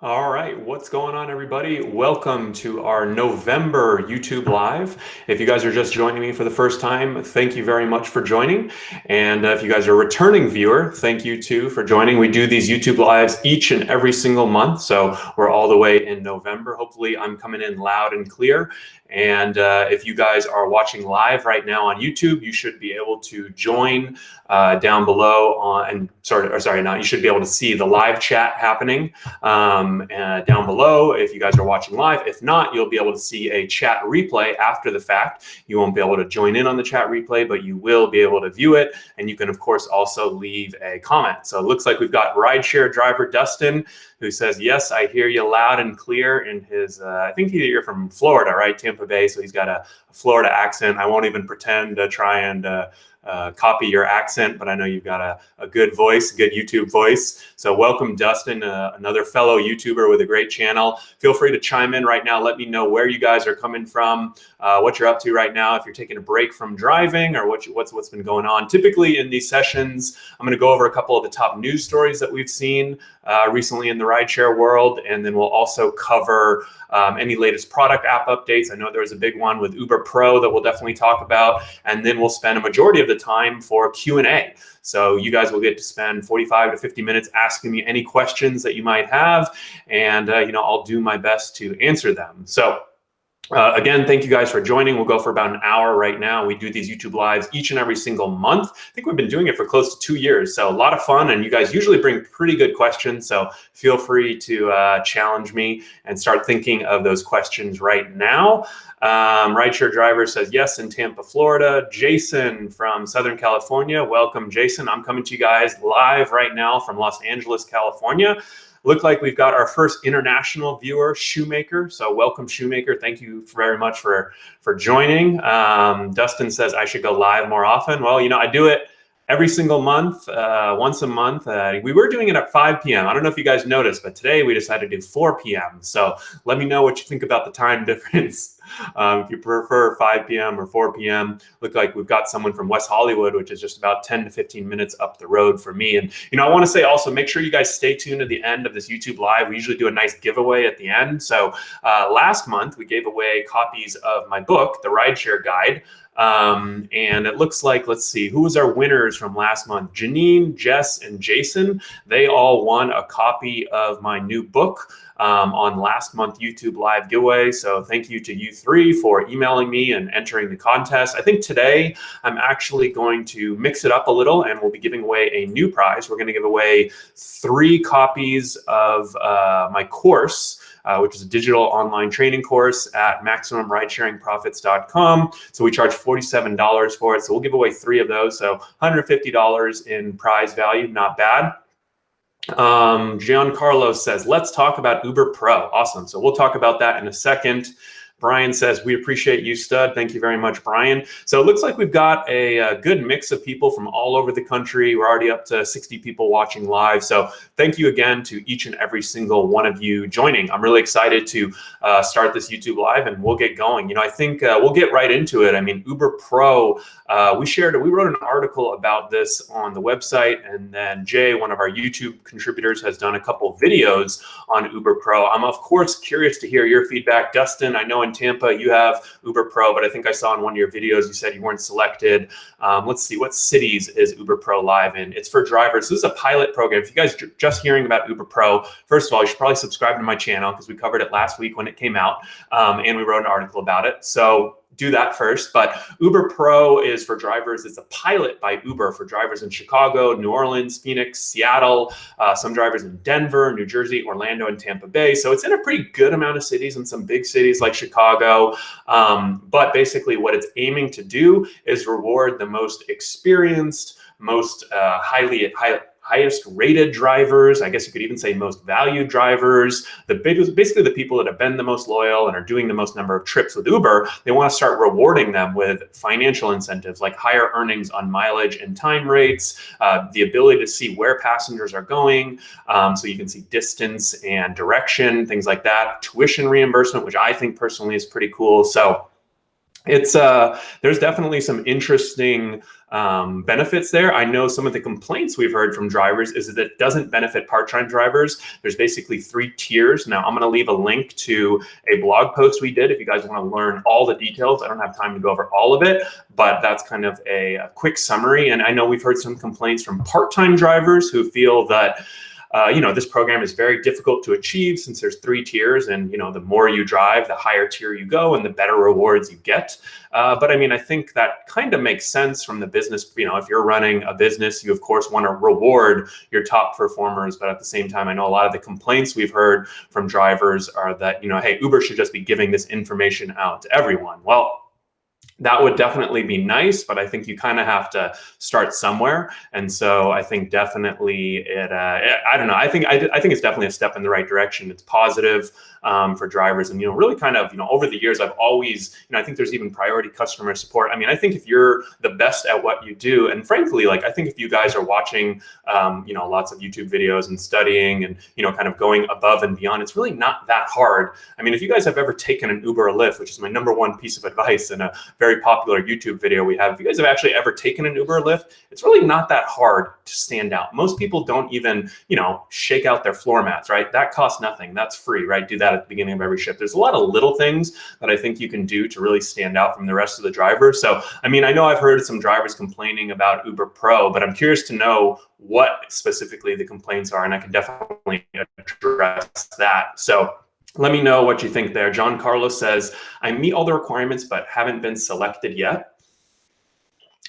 All right, what's going on, everybody? Welcome to our November YouTube Live. If you guys are just joining me for the first time, thank you very much for joining. And if you guys are a returning viewer, thank you too for joining. We do these YouTube Lives each and every single month, so we're all the way in November. Hopefully, I'm coming in loud and clear. And if you guys are watching live right now on YouTube, you should be able to join down below you should be able to see the live chat happening down below if you guys are watching live. If not, you'll be able to see a chat replay after the fact. You won't be able to join in on the chat replay, but you will be able to view it. And you can, of course, also leave a comment. So it looks like we've got rideshare driver Dustin, who says, yes, I hear you loud and clear in his, I think you're from Florida, right? Tampa Bay. So he's got a Florida accent. I won't even pretend to try and copy your accent, but I know you've got a good voice, good YouTube voice. So welcome, Dustin, another fellow YouTuber with a great channel. Feel free to chime in right now. Let me know where you guys are coming from, what you're up to right now, if you're taking a break from driving or what's been going on. Typically in these sessions, I'm going to go over a couple of the top news stories that we've seen recently in the rideshare world, and then we'll also cover any latest product app updates. I know there was a big one with UberPro that we'll definitely talk about, and then we'll spend a majority of the time for Q&A. So you guys will get to spend 45 to 50 minutes asking me any questions that you might have, and I'll do my best to answer them. So again, thank you guys for joining. We'll go for about an hour right now. We do these YouTube Lives each and every single month. I think we've been doing it for close to 2 years. So a lot of fun, and you guys usually bring pretty good questions. So feel free to challenge me and start thinking of those questions right now. Rideshare Driver says, yes, in Tampa, Florida. Jason from Southern California. Welcome, Jason. I'm coming to you guys live right now from Los Angeles, California. Look like we've got our first international viewer, Shoemaker. So welcome, Shoemaker. Thank you very much for joining. Dustin says I should go live more often. Well, I do it every single month, once a month. We were doing it at 5 p.m. I don't know if you guys noticed, but today we decided to do 4 p.m. So let me know what you think about the time difference. If you prefer 5 p.m. or 4 p.m., look like we've got someone from West Hollywood, which is just about 10 to 15 minutes up the road for me. And, I want to say also, make sure you guys stay tuned to the end of this YouTube Live. We usually do a nice giveaway at the end. So last month, we gave away copies of my book, The Rideshare Guide. And it looks like, let's see, who was our winners from last month? Janine, Jess, and Jason. They all won a copy of my new book on last month YouTube Live giveaway. So thank you to you three for emailing me and entering the contest. I think today I'm actually going to mix it up a little, and we'll be giving away a new prize. We're going to give away 3 copies of my course, which is a digital online training course at MaximumRidesharingProfits.com. So we charge $47 for it. So we'll give away 3 of those. So $150 in prize value, not bad. Giancarlo says, let's talk about UberPro. Awesome. So we'll talk about that in a second. Brian says, we appreciate you, stud. Thank you very much, Brian. So it looks like we've got a good mix of people from all over the country. We're already up to 60 people watching live. So thank you again to each and every single one of you joining. I'm really excited to start this YouTube Live, and we'll get going. I think we'll get right into it. I mean, UberPro, we wrote an article about this on the website, and then Jay, one of our YouTube contributors, has done a couple videos on UberPro. I'm, of course, curious to hear your feedback. Dustin, I know in Tampa you have UberPro, but I think I saw in one of your videos you said you weren't selected. Let's see, what cities is UberPro live in? It's for drivers. This is a pilot program. If you guys are just hearing about UberPro, first of all, you should probably subscribe to my channel because we covered it last week when it came out, and we wrote an article about it. So do that first. But UberPro is for drivers. It's a pilot by Uber for drivers in Chicago, New Orleans, Phoenix, Seattle, some drivers in Denver, New Jersey, Orlando, and Tampa Bay. So it's in a pretty good amount of cities and some big cities like Chicago. But basically what it's aiming to do is reward the most experienced, most highest rated drivers. I guess you could even say most valued drivers, basically the people that have been the most loyal and are doing the most number of trips with Uber. They want to start rewarding them with financial incentives like higher earnings on mileage and time rates, the ability to see where passengers are going, so you can see distance and direction, things like that, tuition reimbursement, which I think personally is pretty cool. So It's there's definitely some interesting benefits there. I know some of the complaints we've heard from drivers is that it doesn't benefit part-time drivers. There's basically 3 tiers. Now I'm going to leave a link to a blog post we did if you guys want to learn all the details. I don't have time to go over all of it, but that's kind of a quick summary. And I know we've heard some complaints from part-time drivers who feel that this program is very difficult to achieve since there's 3 tiers, and the more you drive, the higher tier you go and the better rewards you get. But I mean, I think that kind of makes sense from the business. If you're running a business, you of course want to reward your top performers, but at the same time, I know a lot of the complaints we've heard from drivers are that, hey, Uber should just be giving this information out to everyone. Well, that would definitely be nice, but I think you kind of have to start somewhere. And so I think definitely I don't know. I think it's definitely a step in the right direction. It's positive for drivers, and really kind of over the years, I've always I think there's even priority customer support. I mean, I think if you're the best at what you do, and frankly, like I think if you guys are watching lots of YouTube videos and studying and kind of going above and beyond, it's really not that hard. I mean, if you guys have ever taken an Uber or Lyft, which is my #1 piece of advice and a very popular YouTube video we have, if you guys have actually ever taken an Uber or Lyft, it's really not that hard to stand out. Most people don't even shake out their floor mats, right? That costs nothing. That's free, right? Do that at the beginning of every shift. There's a lot of little things that I think you can do to really stand out from the rest of the drivers. So, I mean, I know I've heard some drivers complaining about UberPro, but I'm curious to know what specifically the complaints are, and I can definitely address that. So let me know what you think there. John Carlos says, I meet all the requirements, but haven't been selected yet.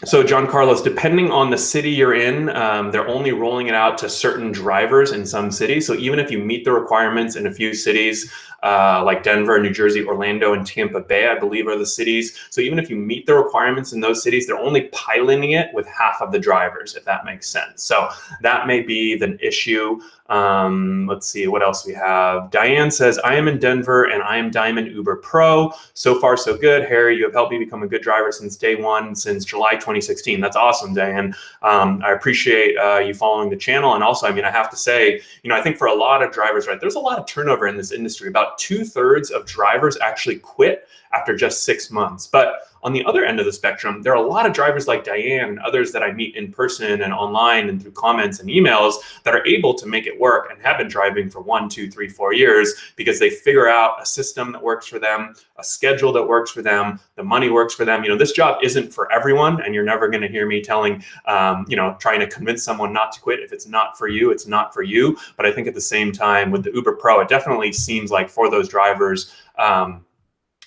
So John Carlos, depending on the city you're in, they're only rolling it out to certain drivers in some cities. So even if you meet the requirements in a few cities, like Denver, New Jersey, Orlando, and Tampa Bay, I believe are the cities. So even if you meet the requirements in those cities, they're only piloting it with half of the drivers, if that makes sense. So that may be the issue. Let's see what else we have. Diane says, I am in Denver and I am Diamond Uber Pro. So far, so good. Harry, you have helped me become a good driver since day one, since July 2016. That's awesome, Diane. I appreciate you following the channel. And also, I mean, I have to say, I think for a lot of drivers, right, there's a lot of turnover in this industry. About 2/3 of drivers actually quit after just 6 months. But on the other end of the spectrum, there are a lot of drivers like Diane and others that I meet in person and online and through comments and emails that are able to make it work and have been driving for 1, 2, 3, 4 years because they figure out a system that works for them, a schedule that works for them, the money works for them. This job isn't for everyone, and you're never going to hear me telling, trying to convince someone not to quit. If it's not for you, it's not for you. But I think at the same time with the Uber Pro, it definitely seems like for those drivers,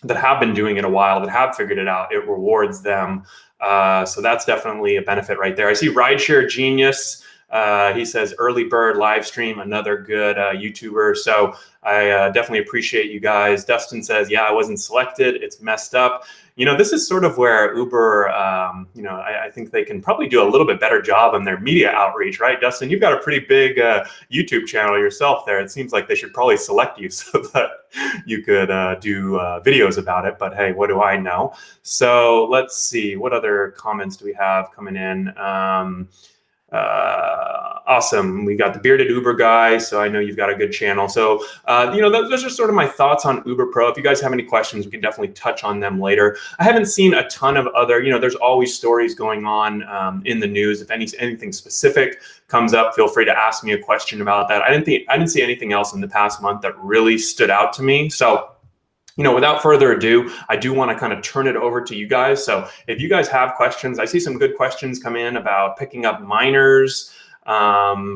that have been doing it a while, that have figured it out, it rewards them. So that's definitely a benefit right there. I see Rideshare Genius. He says early bird live stream, another good YouTuber. So I definitely appreciate you guys. Dustin says, yeah, I wasn't selected. It's messed up. This is sort of where Uber, I think they can probably do a little bit better job on their media outreach, right? Dustin, you've got a pretty big YouTube channel yourself there. It seems like they should probably select you so that you could do videos about it. But hey, what do I know? So let's see, what other comments do we have coming in? Awesome. We got the bearded Uber guy. So I know you've got a good channel. So, those are sort of my thoughts on Uber Pro. If you guys have any questions, we can definitely touch on them later. I haven't seen a ton of other, there's always stories going on in the news. If anything specific comes up, feel free to ask me a question about that. I didn't see anything else in the past month that really stood out to me. So, without further ado, I do want to kind of turn it over to you guys. So if you guys have questions, I see some good questions come in about picking up minors,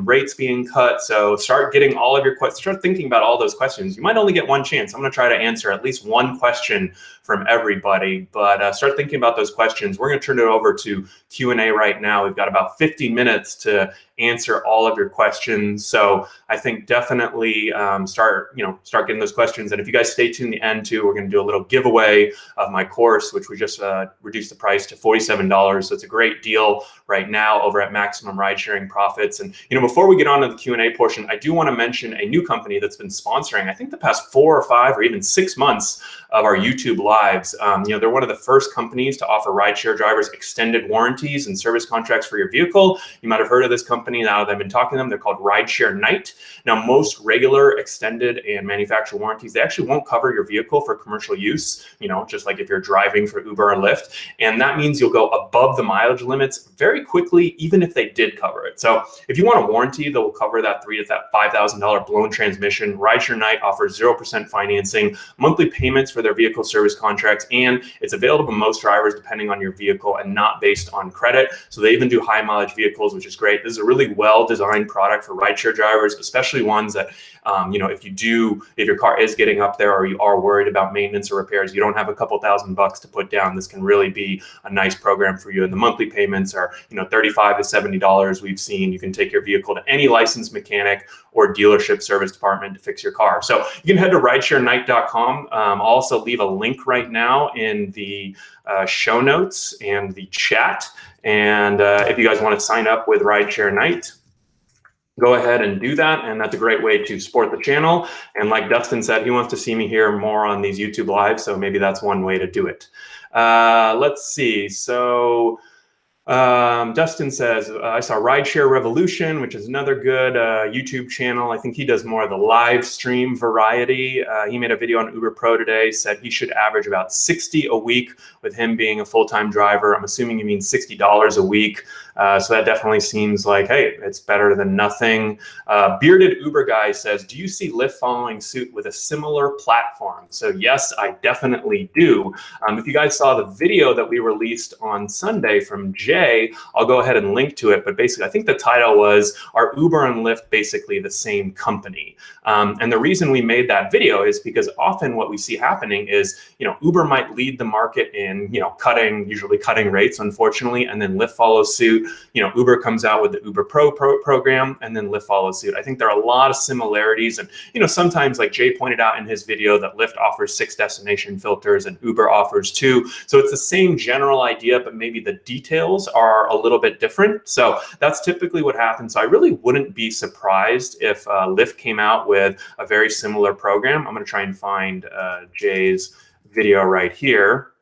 rates being cut. So start getting all of your questions, start thinking about all those questions. You might only get one chance. I'm going to try to answer at least one question from everybody, but start thinking about those questions. We're going to turn it over to Q&A right now. We've got about 50 minutes to answer all of your questions. So I think definitely start getting those questions. And if you guys stay tuned to the end too, we're going to do a little giveaway of my course, which we just reduced the price to $47. So it's a great deal right now over at Maximum Ride Sharing Profit. nonprofits. And before we get on to the Q&A portion, I do want to mention a new company that's been sponsoring, I think, the past 4 or 5 or even 6 months of our YouTube lives. They're one of the first companies to offer rideshare drivers extended warranties and service contracts for your vehicle. You might have heard of this company now that I've been talking to them. They're called Rideshare Knight. Now, most regular extended and manufacturer warranties, they actually won't cover your vehicle for commercial use, just like if you're driving for Uber or Lyft. And that means you'll go above the mileage limits very quickly, even if they did cover it. So if you want a warranty that will cover that $3,000 to $5,000 blown transmission, Rideshare Knight offers 0% financing, monthly payments for their vehicle service contracts, and it's available to most drivers depending on your vehicle and not based on credit. So they even do high mileage vehicles, which is great. This is a really well-designed product for rideshare drivers, especially ones that, if your car is getting up there or you are worried about maintenance or repairs, you don't have a couple $1,000 to put down. This can really be a nice program for you. And the monthly payments are, $35 to $70 we've seen. You can take your vehicle to any licensed mechanic or dealership service department to fix your car. So you can head to rideshareknight.com. I'll also leave a link right now in the show notes and the chat. And if you guys want to sign up with Rideshare Knight, go ahead and do that. And that's a great way to support the channel. And like Dustin said, he wants to see me here more on these YouTube lives. So maybe that's one way to do it. Let's see. So Dustin says, I saw Rideshare Revolution, which is another good YouTube channel. I think he does more of the live stream variety. He made a video on UberPro today, said he should average about 60 a week with him being a full-time driver. I'm assuming you mean $60 a week. So that definitely seems like, hey, it's better than nothing. Bearded Uber Guy says, do you see Lyft following suit with a similar platform? So yes, I definitely do. If you guys saw the video that we released on Sunday from Jay, I'll go ahead and link to it. But basically, I think the title was, are Uber and Lyft basically the same company? And the reason we made that video is because often what we see happening is, Uber might lead the market in, usually cutting rates, unfortunately, and then Lyft follows suit. Uber comes out with the UberPro program, and then Lyft follows suit. I think there are a lot of similarities. And, sometimes, like Jay pointed out in his video, that Lyft offers 6 destination filters and Uber offers 2. So it's the same general idea, but maybe the details are a little bit different. So that's typically what happens. So I really wouldn't be surprised if Lyft came out with a very similar program. I'm going to try and find Jay's video right here.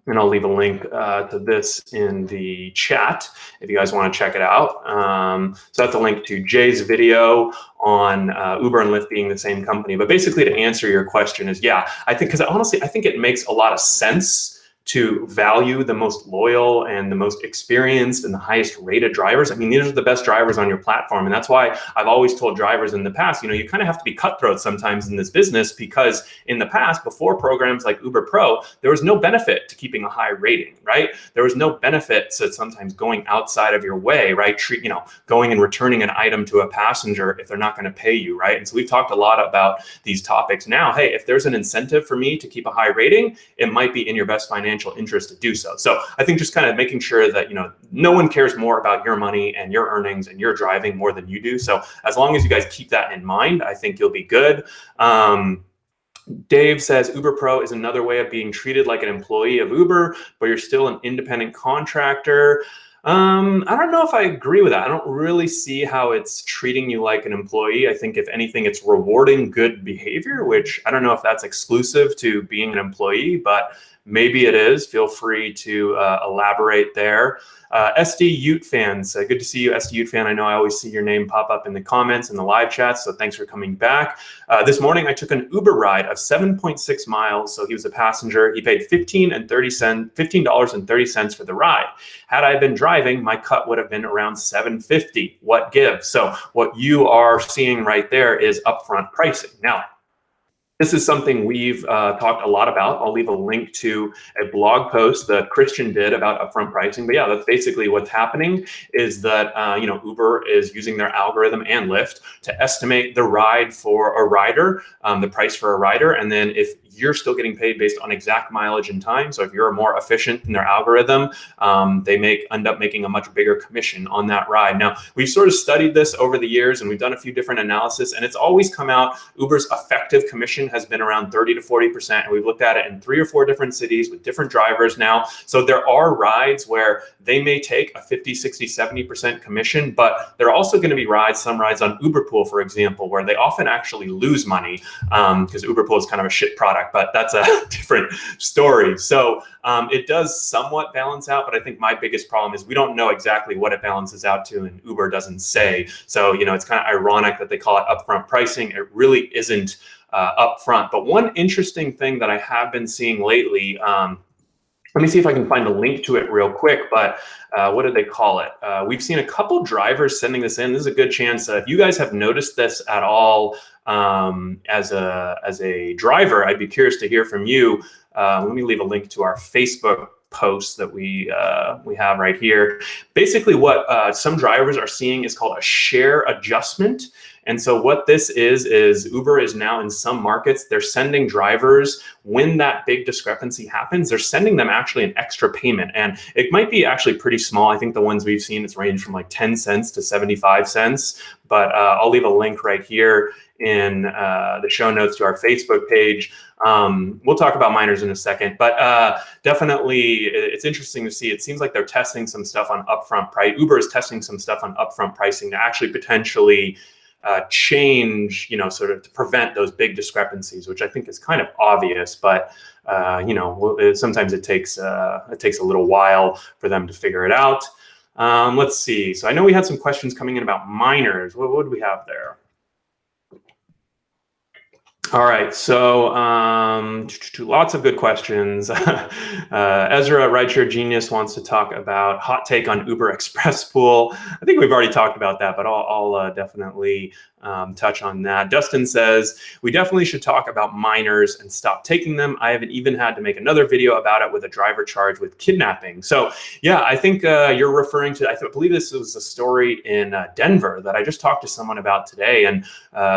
And I'll leave a link to this in the chat if you guys want to check it out. So that's a link to Jay's video on Uber and Lyft being the same company. But basically, to answer your question is, yeah, I think, because honestly, I think it makes a lot of sense to value the most loyal and the most experienced and the highest rated drivers. I mean, these are the best drivers on your platform. And that's why I've always told drivers in the past, you kind of have to be cutthroat sometimes in this business, because in the past, before programs like UberPro, there was no benefit to keeping a high rating, right? There was no benefit to sometimes going outside of your way, right? Going and returning an item to a passenger if they're not going to pay you, right? And so we've talked a lot about these topics. Now, hey, if there's an incentive for me to keep a high rating, it might be in your best financial interest to do so. So I think just kind of making sure that, no one cares more about your money and your earnings and your driving more than you do. So as long as you guys keep that in mind, I think you'll be good. Dave says UberPro is another way of being treated like an employee of Uber, but you're still an independent contractor. I don't know if I agree with that. I don't really see how it's treating you like an employee. I think if anything, it's rewarding good behavior, which I don't know if that's exclusive to being an employee, but maybe it is. Feel free to elaborate there. SD Ute fans, good to see you, SD Ute fan. I know I always see your name pop up in the comments and the live chat, so thanks for coming back. This morning, I took an Uber ride of 7.6 miles, so he was a passenger. He paid $15.30 for the ride. Had I been driving, my cut would have been around $7.50. What gives? So what you are seeing right there is upfront pricing. Now, this is something we've talked a lot about. I'll leave a link to a blog post that Christian did about upfront pricing. But yeah, that's basically what's happening is that Uber is using their algorithm and Lyft to estimate the ride for a rider, the price for a rider. And then if you're still getting paid based on exact mileage and time. So if you're more efficient in their algorithm, they end up making a much bigger commission on that ride. Now, we've sort of studied this over the years, and we've done a few different analysis, and it's always come out Uber's effective commission has been around 30 to 40%. And we've looked at it in 3 or 4 different cities with different drivers now. So there are rides where they may take a 50, 60, 70% commission, but there are also going to be some rides on UberPro, for example, where they often actually lose money because UberPro is kind of a shit product, but that's a different story. So it does somewhat balance out, but I think my biggest problem is we don't know exactly what it balances out to, and Uber doesn't say. So, it's kind of ironic that they call it upfront pricing. It really isn't upfront. But one interesting thing that I have been seeing lately, let me see if I can find a link to it real quick, but what did they call it? We've seen a couple drivers sending this in. This is a good chance if you guys have noticed this at all as a driver, I'd be curious to hear from you. Let me leave a link to our Facebook post that we have right here. Basically, what some drivers are seeing is called a share adjustment. And so what this is Uber is now in some markets, they're sending drivers, when that big discrepancy happens, they're sending them actually an extra payment. And it might be actually pretty small. I think the ones we've seen, it's ranged from like 10 cents to 75 cents. But I'll leave a link right here in the show notes to our Facebook page. We'll talk about minors in a second, but definitely it's interesting to see. It seems like they're testing some stuff on upfront price. Uber is testing some stuff on upfront pricing to actually potentially change, sort of to prevent those big discrepancies, which I think is kind of obvious, but sometimes it takes a little while for them to figure it out. Let's see. So I know we had some questions coming in about minors. What do we have there? All right, so lots of good questions. Ezra, Rideshare Genius, wants to talk about hot take on Uber Express Pool. I think we've already talked about that, but I'll definitely touch on that. Dustin says, we definitely should talk about minors and stop taking them. I haven't even had to make another video about it with a driver charged with kidnapping. So yeah, I think you're referring to, I believe this was a story in Denver that I just talked to someone about today. And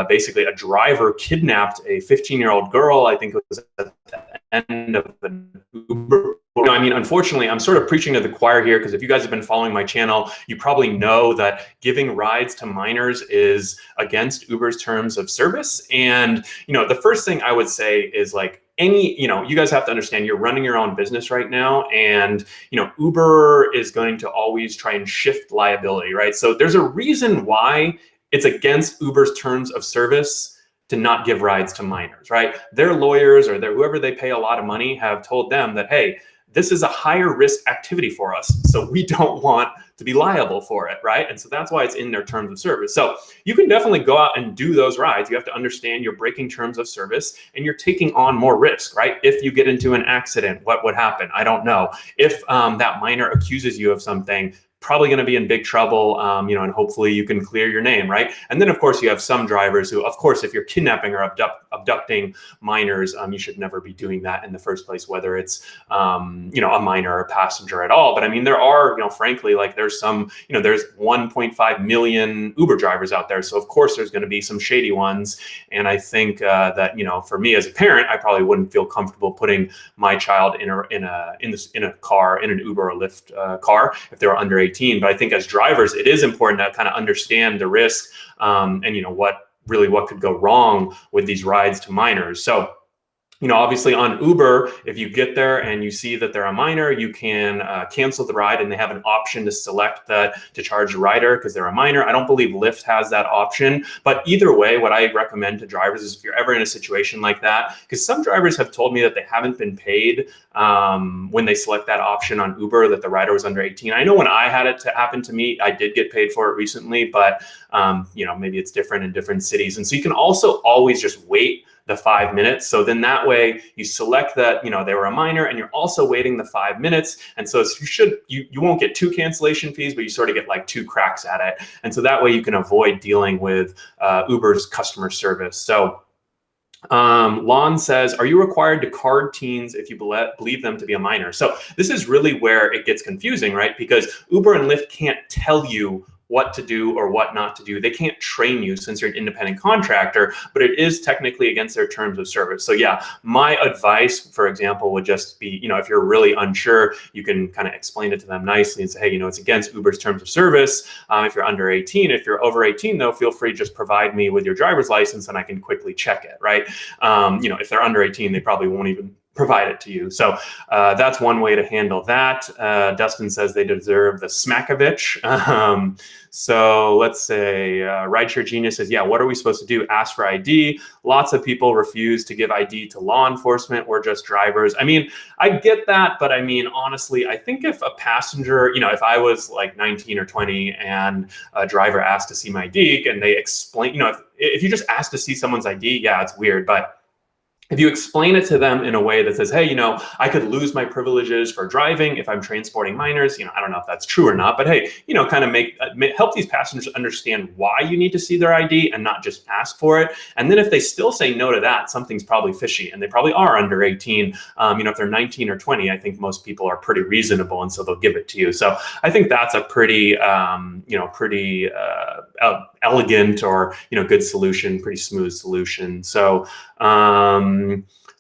basically a driver kidnapped a 15-year-old girl. I think it was at the end of an Uber. I mean, unfortunately, I'm sort of preaching to the choir here, because if you guys have been following my channel, you probably know that giving rides to minors is against Uber's terms of service. And, the first thing I would say is like, you guys have to understand you're running your own business right now, and Uber is going to always try and shift liability, right? So there's a reason why it's against Uber's terms of service to not give rides to minors, right? Their lawyers or whoever they pay a lot of money have told them that, hey, this is a higher risk activity for us, so we don't want to be liable for it, right? And so that's why it's in their terms of service. So you can definitely go out and do those rides. You have to understand you're breaking terms of service and you're taking on more risk, right? If you get into an accident, what would happen? I don't know. If that minor accuses you of something, probably going to be in big trouble, and hopefully you can clear your name, right? And then, of course, you have some drivers who, of course, if you're kidnapping or abducting minors, you should never be doing that in the first place, whether it's, a minor or a passenger at all. But I mean, there are, frankly, like there's some, there's 1.5 million Uber drivers out there. So, of course, there's going to be some shady ones. And I think that, for me as a parent, I probably wouldn't feel comfortable putting my child in a car, in an Uber or Lyft car if they were under 18. But I think as drivers, it is important to kind of understand the risk and what could go wrong with these rides to minors. So, obviously on Uber, if you get there and you see that they're a minor, you can cancel the ride, and they have an option to select to charge the rider because they're a minor. I don't believe Lyft has that option, but either way, what I recommend to drivers is if you're ever in a situation like that, because some drivers have told me that they haven't been paid when they select that option on Uber, that the rider was under 18. I know when I had it to happen to me, I did get paid for it recently, but maybe it's different in different cities. And so you can also always just wait the 5 minutes. So then that way you select that, they were a minor, and you're also waiting the 5 minutes. And so you won't get 2 cancellation fees, but you sort of get like 2 cracks at it. And so that way you can avoid dealing with Uber's customer service. So Lon says, are you required to card teens if you believe them to be a minor? So this is really where it gets confusing, right? Because Uber and Lyft can't tell you what to do or what not to do. They can't train you since you're an independent contractor, but it is technically against their terms of service. So yeah, my advice, for example, would just be, if you're really unsure, you can kind of explain it to them nicely and say, hey, it's against Uber's terms of service. If you're under 18, if you're over 18 though, feel free to just provide me with your driver's license and I can quickly check it, right? If they're under 18, they probably won't even provide it to you. So that's one way to handle that. Dustin says they deserve the Smackovich. So let's say Rideshare Genius says, yeah, what are we supposed to do? Ask for ID. Lots of people refuse to give ID to law enforcement. We're just drivers. I mean, I get that, but I mean, honestly, I think if a passenger, if I was like 19 or 20 and a driver asked to see my ID and they explain, if you just ask to see someone's ID, yeah, it's weird, but if you explain it to them in a way that says, hey, I could lose my privileges for driving if I'm transporting minors, I don't know if that's true or not, but hey, kind of help these passengers understand why you need to see their ID and not just ask for it. And then if they still say no to that, something's probably fishy, and they probably are under 18. If they're 19 or 20, I think most people are pretty reasonable, and so they'll give it to you. So I think that's a pretty, elegant or good solution, pretty smooth solution. So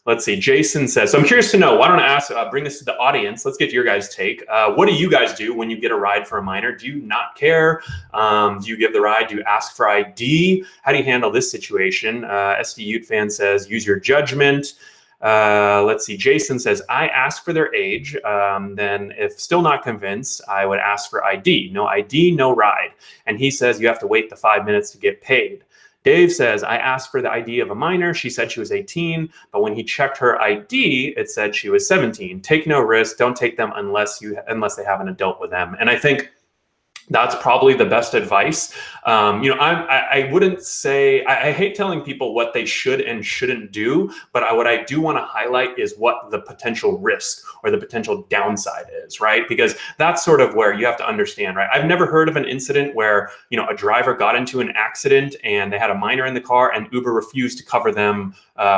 let's see. Jason says, so I'm curious to know, why don't I bring this to the audience? Let's get your guys' take. What do you guys do when you get a ride for a minor? Do you not care? Do you give the ride? Do you ask for ID? How do you handle this situation? SD Ute fan says, use your judgment. Let's see. Jason says, I ask for their age. Then if still not convinced, I would ask for ID. No ID, no ride. And he says, you have to wait the 5 minutes to get paid. Dave says, I asked for the ID of a minor. She said she was 18, but when he checked her ID, it said she was 17. Take no risk. Don't take them unless they have an adult with them. And I think that's probably the best advice. I wouldn't say, I hate telling people what they should and shouldn't do, but what I do want to highlight is what the potential risk or the potential downside is, right? Because that's sort of where you have to understand, right? I've never heard of an incident where, a driver got into an accident and they had a minor in the car and Uber refused to cover them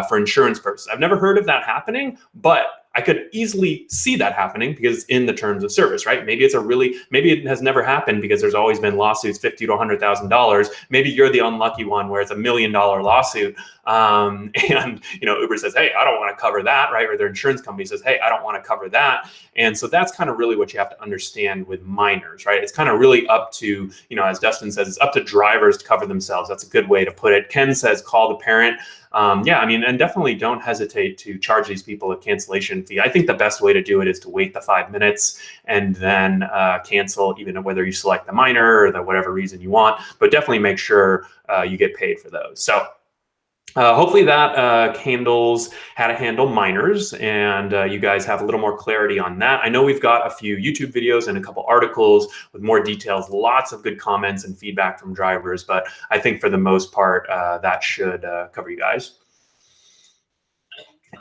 for insurance purposes. I've never heard of that happening, but I could easily see that happening because it's in the terms of service, right? Maybe it has never happened because there's always been lawsuits, $50,000 to $100,000. Maybe you're the unlucky one where it's $1 million lawsuit. And Uber says, hey, I don't want to cover that, right? Or their insurance company says, hey, I don't want to cover that. And so that's kind of really what you have to understand with minors, right? It's kind of really up to, as Dustin says, it's up to drivers to cover themselves. That's a good way to put it. Ken says, call the parent. And definitely don't hesitate to charge these people a cancellation fee. I think the best way to do it is to wait the 5 minutes and then cancel, even whether you select the minor or the whatever reason you want, but definitely make sure you get paid for those. So hopefully that handles how to handle minors, and you guys have a little more clarity on that. I know we've got a few YouTube videos and a couple articles with more details, lots of good comments and feedback from drivers, but I think for the most part, that should cover you guys.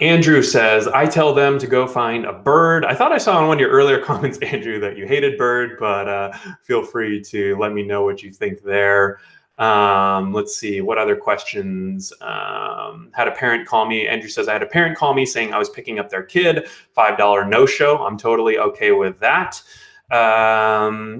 Andrew says, I tell them to go find a bird. I thought I saw in one of your earlier comments, Andrew, that you hated bird, but feel free to let me know what you think there. Let's see, what other questions? Had a parent call me. Andrew says, I had a parent call me saying I was picking up their kid, $5 no-show. I'm totally okay with that. I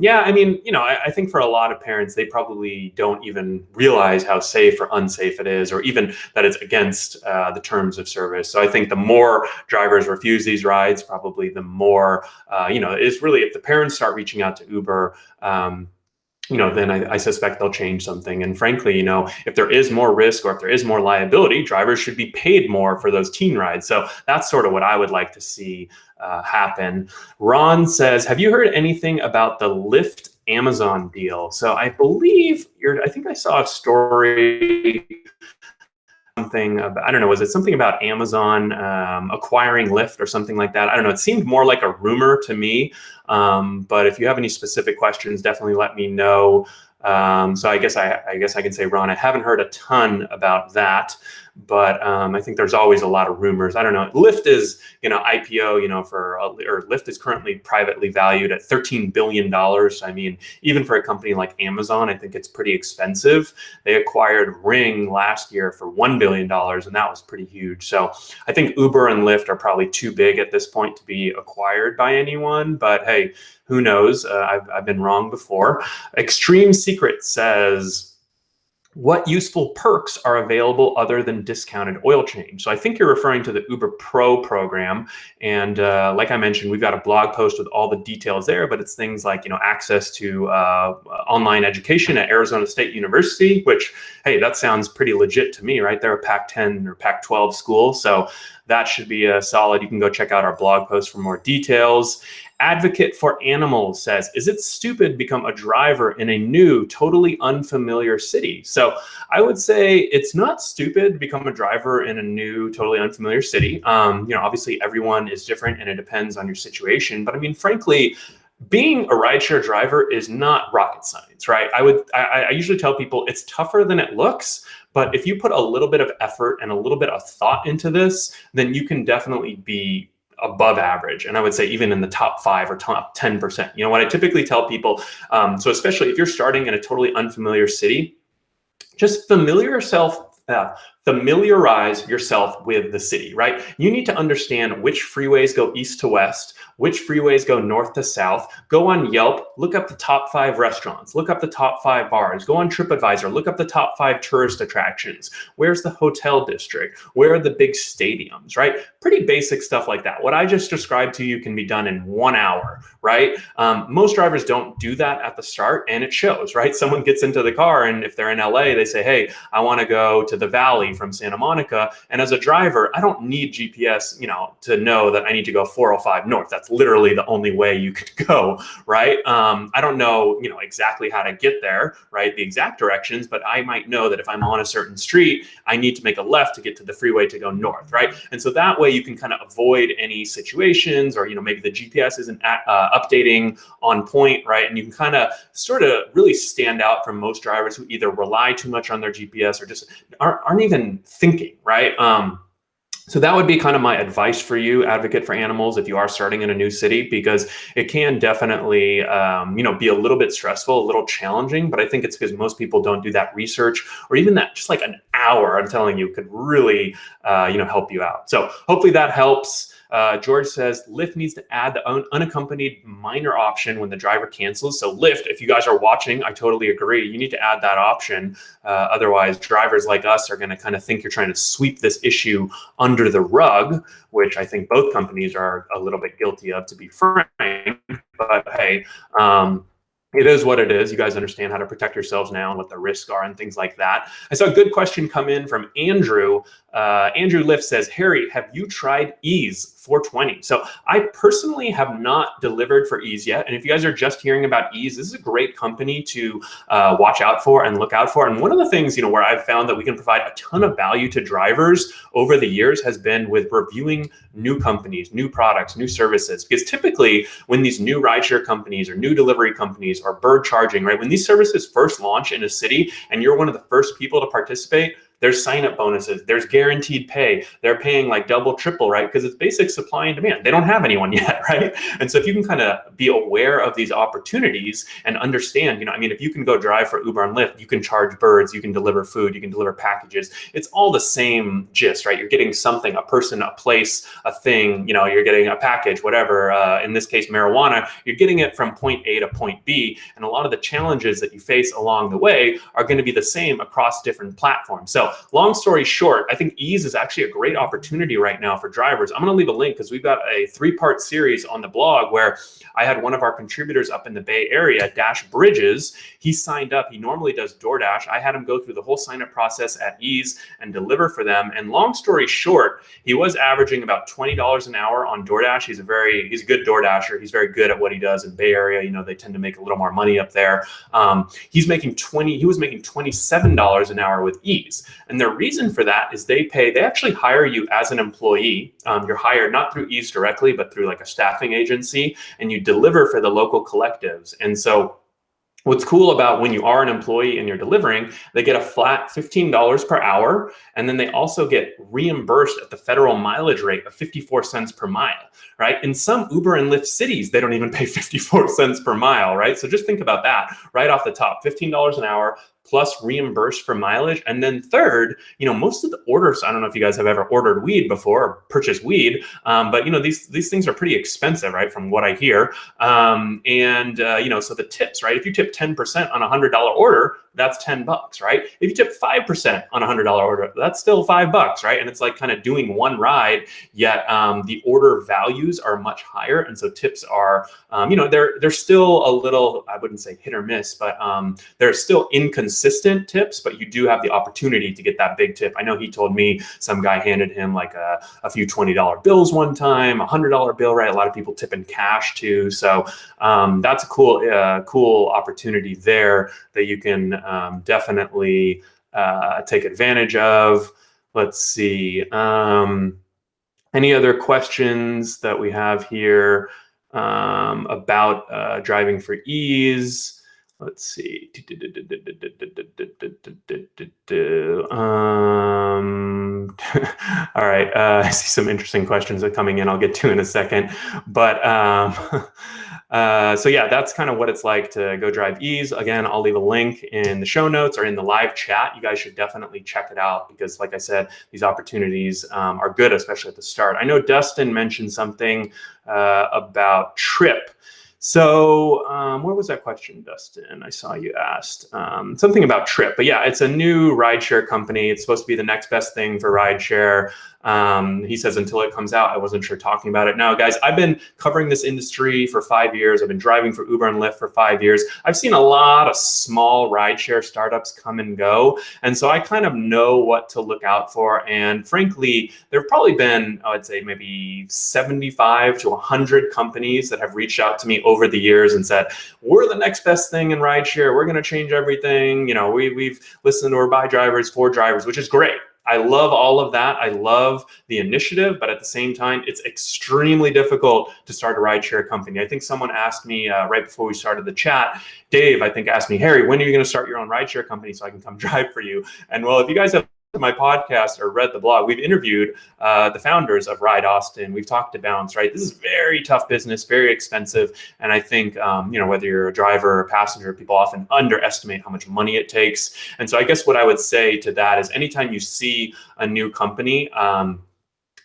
think for a lot of parents, they probably don't even realize how safe or unsafe it is, or even that it's against the terms of service. So I think the more drivers refuse these rides, probably the more, it's really, if the parents start reaching out to Uber, then I suspect they'll change something. And frankly, if there is more risk or if there is more liability, drivers should be paid more for those teen rides. So that's sort of what I would like to see happen. Ron says, have you heard anything about the Lyft Amazon deal? So I believe I think I saw a story, something about, I don't know, was it something about Amazon acquiring Lyft or something like that? I don't know. It seemed more like a rumor to me. But if you have any specific questions, definitely let me know. So I guess I can say, Ron, I haven't heard a ton about that, but I think there's always a lot of rumors. I don't know. Lyft is, IPO, or Lyft is currently privately valued at $13 billion. I mean, even for a company like Amazon, I think it's pretty expensive. They acquired Ring last year for $1 billion, and that was pretty huge. So I think Uber and Lyft are probably too big at this point to be acquired by anyone, but hey, Who knows? I've been wrong before. Extreme Secret says, what useful perks are available other than discounted oil change? So I think you're referring to the UberPro program. And like I mentioned, we've got a blog post with all the details there, but it's things like, access to online education at Arizona State University, which, hey, that sounds pretty legit to me, right? They're a Pac-10 or Pac-12 school. So that should be solid. You can go check out our blog post for more details. Advocate for Animals says, is it stupid to become a driver in a new, totally unfamiliar city? So I would say it's not stupid to become a driver in a new, totally unfamiliar city. Obviously everyone is different and it depends on your situation. But I mean, frankly, being a rideshare driver is not rocket science, right? I usually tell people it's tougher than it looks, but if you put a little bit of effort and a little bit of thought into this, then you can definitely be above average. And I would say even in the top 5 or top 10%. What I typically tell people, so especially if you're starting in a totally unfamiliar city, just familiarize yourself with the city, right? You need to understand which freeways go east to west, which freeways go north to south. Go on Yelp, look up the top 5 restaurants, look up the top 5 bars, go on TripAdvisor, look up the top 5 tourist attractions. Where's the hotel district? Where are the big stadiums, right? Pretty basic stuff like that. What I just described to you can be done in 1 hour, right? Most drivers don't do that at the start, and it shows, right? Someone gets into the car, and if they're in LA, they say, hey, I want to go to the Valley from Santa Monica. And as a driver, I don't need GPS, to know that I need to go 405 north. That's literally the only way you could go, right? I don't know, exactly how to get there, right? The exact directions, but I might know that if I'm on a certain street, I need to make a left to get to the freeway to go north, right? And so that way you can kind of avoid any situations, or, maybe the GPS isn't updating on point, right? And you can kind of sort of really stand out from most drivers who either rely too much on their GPS or just aren't even thinking, right? So that would be kind of my advice for you, Advocate for Animals, if you are starting in a new city, because it can definitely, be a little bit stressful, a little challenging. But I think it's because most people don't do that research, or even that just like an hour, I'm telling you, could really, help you out. So hopefully that helps. George says Lyft needs to add the unaccompanied minor option when the driver cancels. So Lyft, if you guys are watching, I totally agree. You need to add that option. Otherwise, drivers like us are going to kind of think you're trying to sweep this issue under the rug, which I think both companies are a little bit guilty of, to be frank. But hey, it is what it is. You guys understand how to protect yourselves now and what the risks are and things like that. I saw a good question come in from Andrew. Andrew Lift says, Harry, have you tried Eaze 420? So I personally have not delivered for Eaze yet. And if you guys are just hearing about Eaze, this is a great company to watch out for and look out for. And one of the things, where I've found that we can provide a ton of value to drivers over the years has been with reviewing new companies, new products, new services. Because typically when these new rideshare companies or new delivery companies or bird charging, right, when these services first launch in a city and you're one of the first people to participate, there's sign-up bonuses, there's guaranteed pay. They're paying like double, triple, right? Because it's basic supply and demand. They don't have anyone yet, right? And so if you can kind of be aware of these opportunities and understand, if you can go drive for Uber and Lyft, you can charge birds, you can deliver food, you can deliver packages. It's all the same gist, right? You're getting something, a person, a place, a thing, you're getting a package, whatever. In this case, marijuana, you're getting it from point A to point B. And a lot of the challenges that you face along the way are going to be the same across different platforms. So long story short, I think Eaze is actually a great opportunity right now for drivers. I'm going to leave a link because we've got a 3-part series on the blog where I had one of our contributors up in the Bay Area, Dash Bridges. He signed up. He normally does DoorDash. I had him go through the whole sign-up process at Eaze and deliver for them. And long story short, he was averaging about $20 an hour on DoorDash. He's a good DoorDasher. He's very good at what he does in Bay Area. They tend to make a little more money up there. He was making $27 an hour with Eaze. And the reason for that is they actually hire you as an employee. You're hired not through Eaze directly, but through like a staffing agency, and you deliver for the local collectives. And so what's cool about when you are an employee and you're delivering, they get a flat $15 per hour, and then they also get reimbursed at the federal mileage rate of 54 cents per mile, right? In some Uber and Lyft cities, they don't even pay 54 cents per mile, right? So just think about that right off the top, $15 an hour, plus reimbursed for mileage. And then third, most of the orders, I don't know if you guys have ever ordered weed before or purchased weed, but these things are pretty expensive, right? From what I hear. So the tips, right? If you tip 10% on a $100 order, that's $10, right? If you tip 5% on a $100 order, that's still $5, right? And it's like kind of doing one ride, yet the order values are much higher. And so tips are, they're still a little, I wouldn't say hit or miss, but they're still inconsistent tips, but you do have the opportunity to get that big tip. I know he told me some guy handed him like a few $20 bills one time, a $100 bill, right? A lot of people tip in cash too. So that's a cool opportunity there that you can definitely take advantage of. Let's see. Any other questions that we have here about driving for Eaze? Let's see. All right. I see some interesting questions are coming in. I'll get to in a second. But so yeah, that's kind of what it's like to go drive Eaze. Again, I'll leave a link in the show notes or in the live chat. You guys should definitely check it out because, like I said, these opportunities are good, especially at the start. I know Dustin mentioned something about Trip. So where was that question, Dustin? I saw you asked something about Trip. But yeah, it's a new rideshare company. It's supposed to be the next best thing for rideshare. He says, until it comes out, I wasn't sure talking about it. Now, guys, I've been covering this industry for 5 years. I've been driving for Uber and Lyft for 5 years. I've seen a lot of small rideshare startups come and go. And so I kind of know what to look out for. And frankly, there have probably been, I'd say maybe 75 to 100 companies that have reached out to me over the years and said, we're the next best thing in rideshare. We're going to change everything. We've listened to our buy drivers, for drivers, which is great. I love all of that. I love the initiative, but at the same time, it's extremely difficult to start a rideshare company. I think someone asked me right before we started the chat, Dave, I think asked me, Harry, when are you going to start your own rideshare company so I can come drive for you? And well, if you guys have my podcast or read the blog, we've interviewed the founders of Ride Austin. We've talked to Bounce, right? This is very tough business, very expensive. And I think, whether you're a driver or a passenger, people often underestimate how much money it takes. And so I guess what I would say to that is anytime you see a new company, I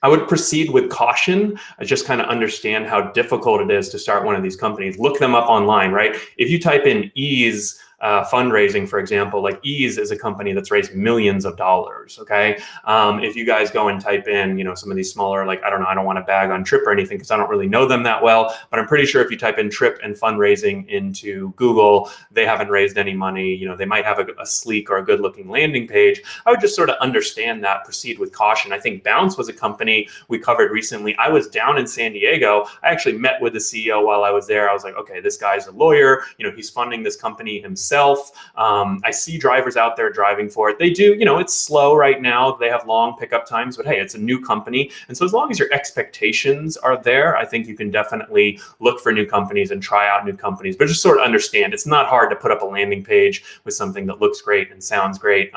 would proceed with caution. I just kind of understand how difficult it is to start one of these companies. Look them up online, right? If you type in Eaze, fundraising, for example, like Eaze is a company that's raised millions of dollars. Okay. If you guys go and type in, some of these smaller, like, I don't want to bag on Trip or anything because I don't really know them that well, but I'm pretty sure if you type in Trip and fundraising into Google, they haven't raised any money. They might have a sleek or a good looking landing page. I would just sort of understand that, proceed with caution. I think Bounce was a company we covered recently. I was down in San Diego. I actually met with the CEO while I was there. I was like, okay, this guy's a lawyer. He's funding this company himself. I see drivers out there driving for it. They do, it's slow right now. They have long pickup times, but hey, it's a new company. And so as long as your expectations are there, I think you can definitely look for new companies and try out new companies, but just sort of understand it's not hard to put up a landing page with something that looks great and sounds great.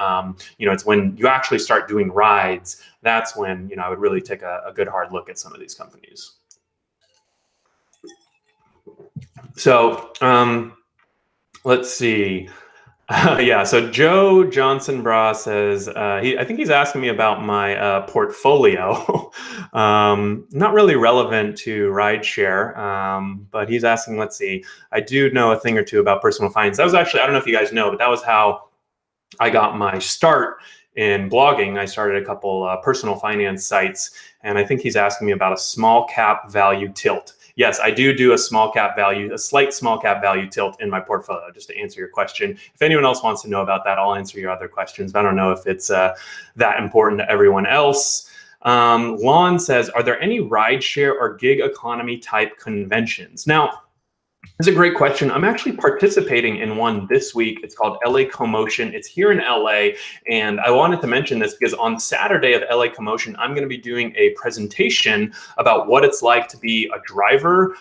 It's when you actually start doing rides, that's when, I would really take a good hard look at some of these companies. So, let's see. Yeah, so Joe Johnson Bra says, I think he's asking me about my portfolio. Not really relevant to rideshare, but he's asking, let's see, I do know a thing or two about personal finance. That was actually, I don't know if you guys know, but that was how I got my start in blogging. I started a couple personal finance sites, and I think he's asking me about a small cap value tilt. Yes, I do a slight small cap value tilt in my portfolio, just to answer your question. If anyone else wants to know about that, I'll answer your other questions, but I don't know if it's that important to everyone else. Lon says, are there any rideshare or gig economy type conventions? Now, it's a great question. I'm actually participating in one this week. It's called LA Commotion. It's here in LA. And I wanted to mention this because on Saturday of LA Commotion, I'm going to be doing a presentation about what it's like to be a driver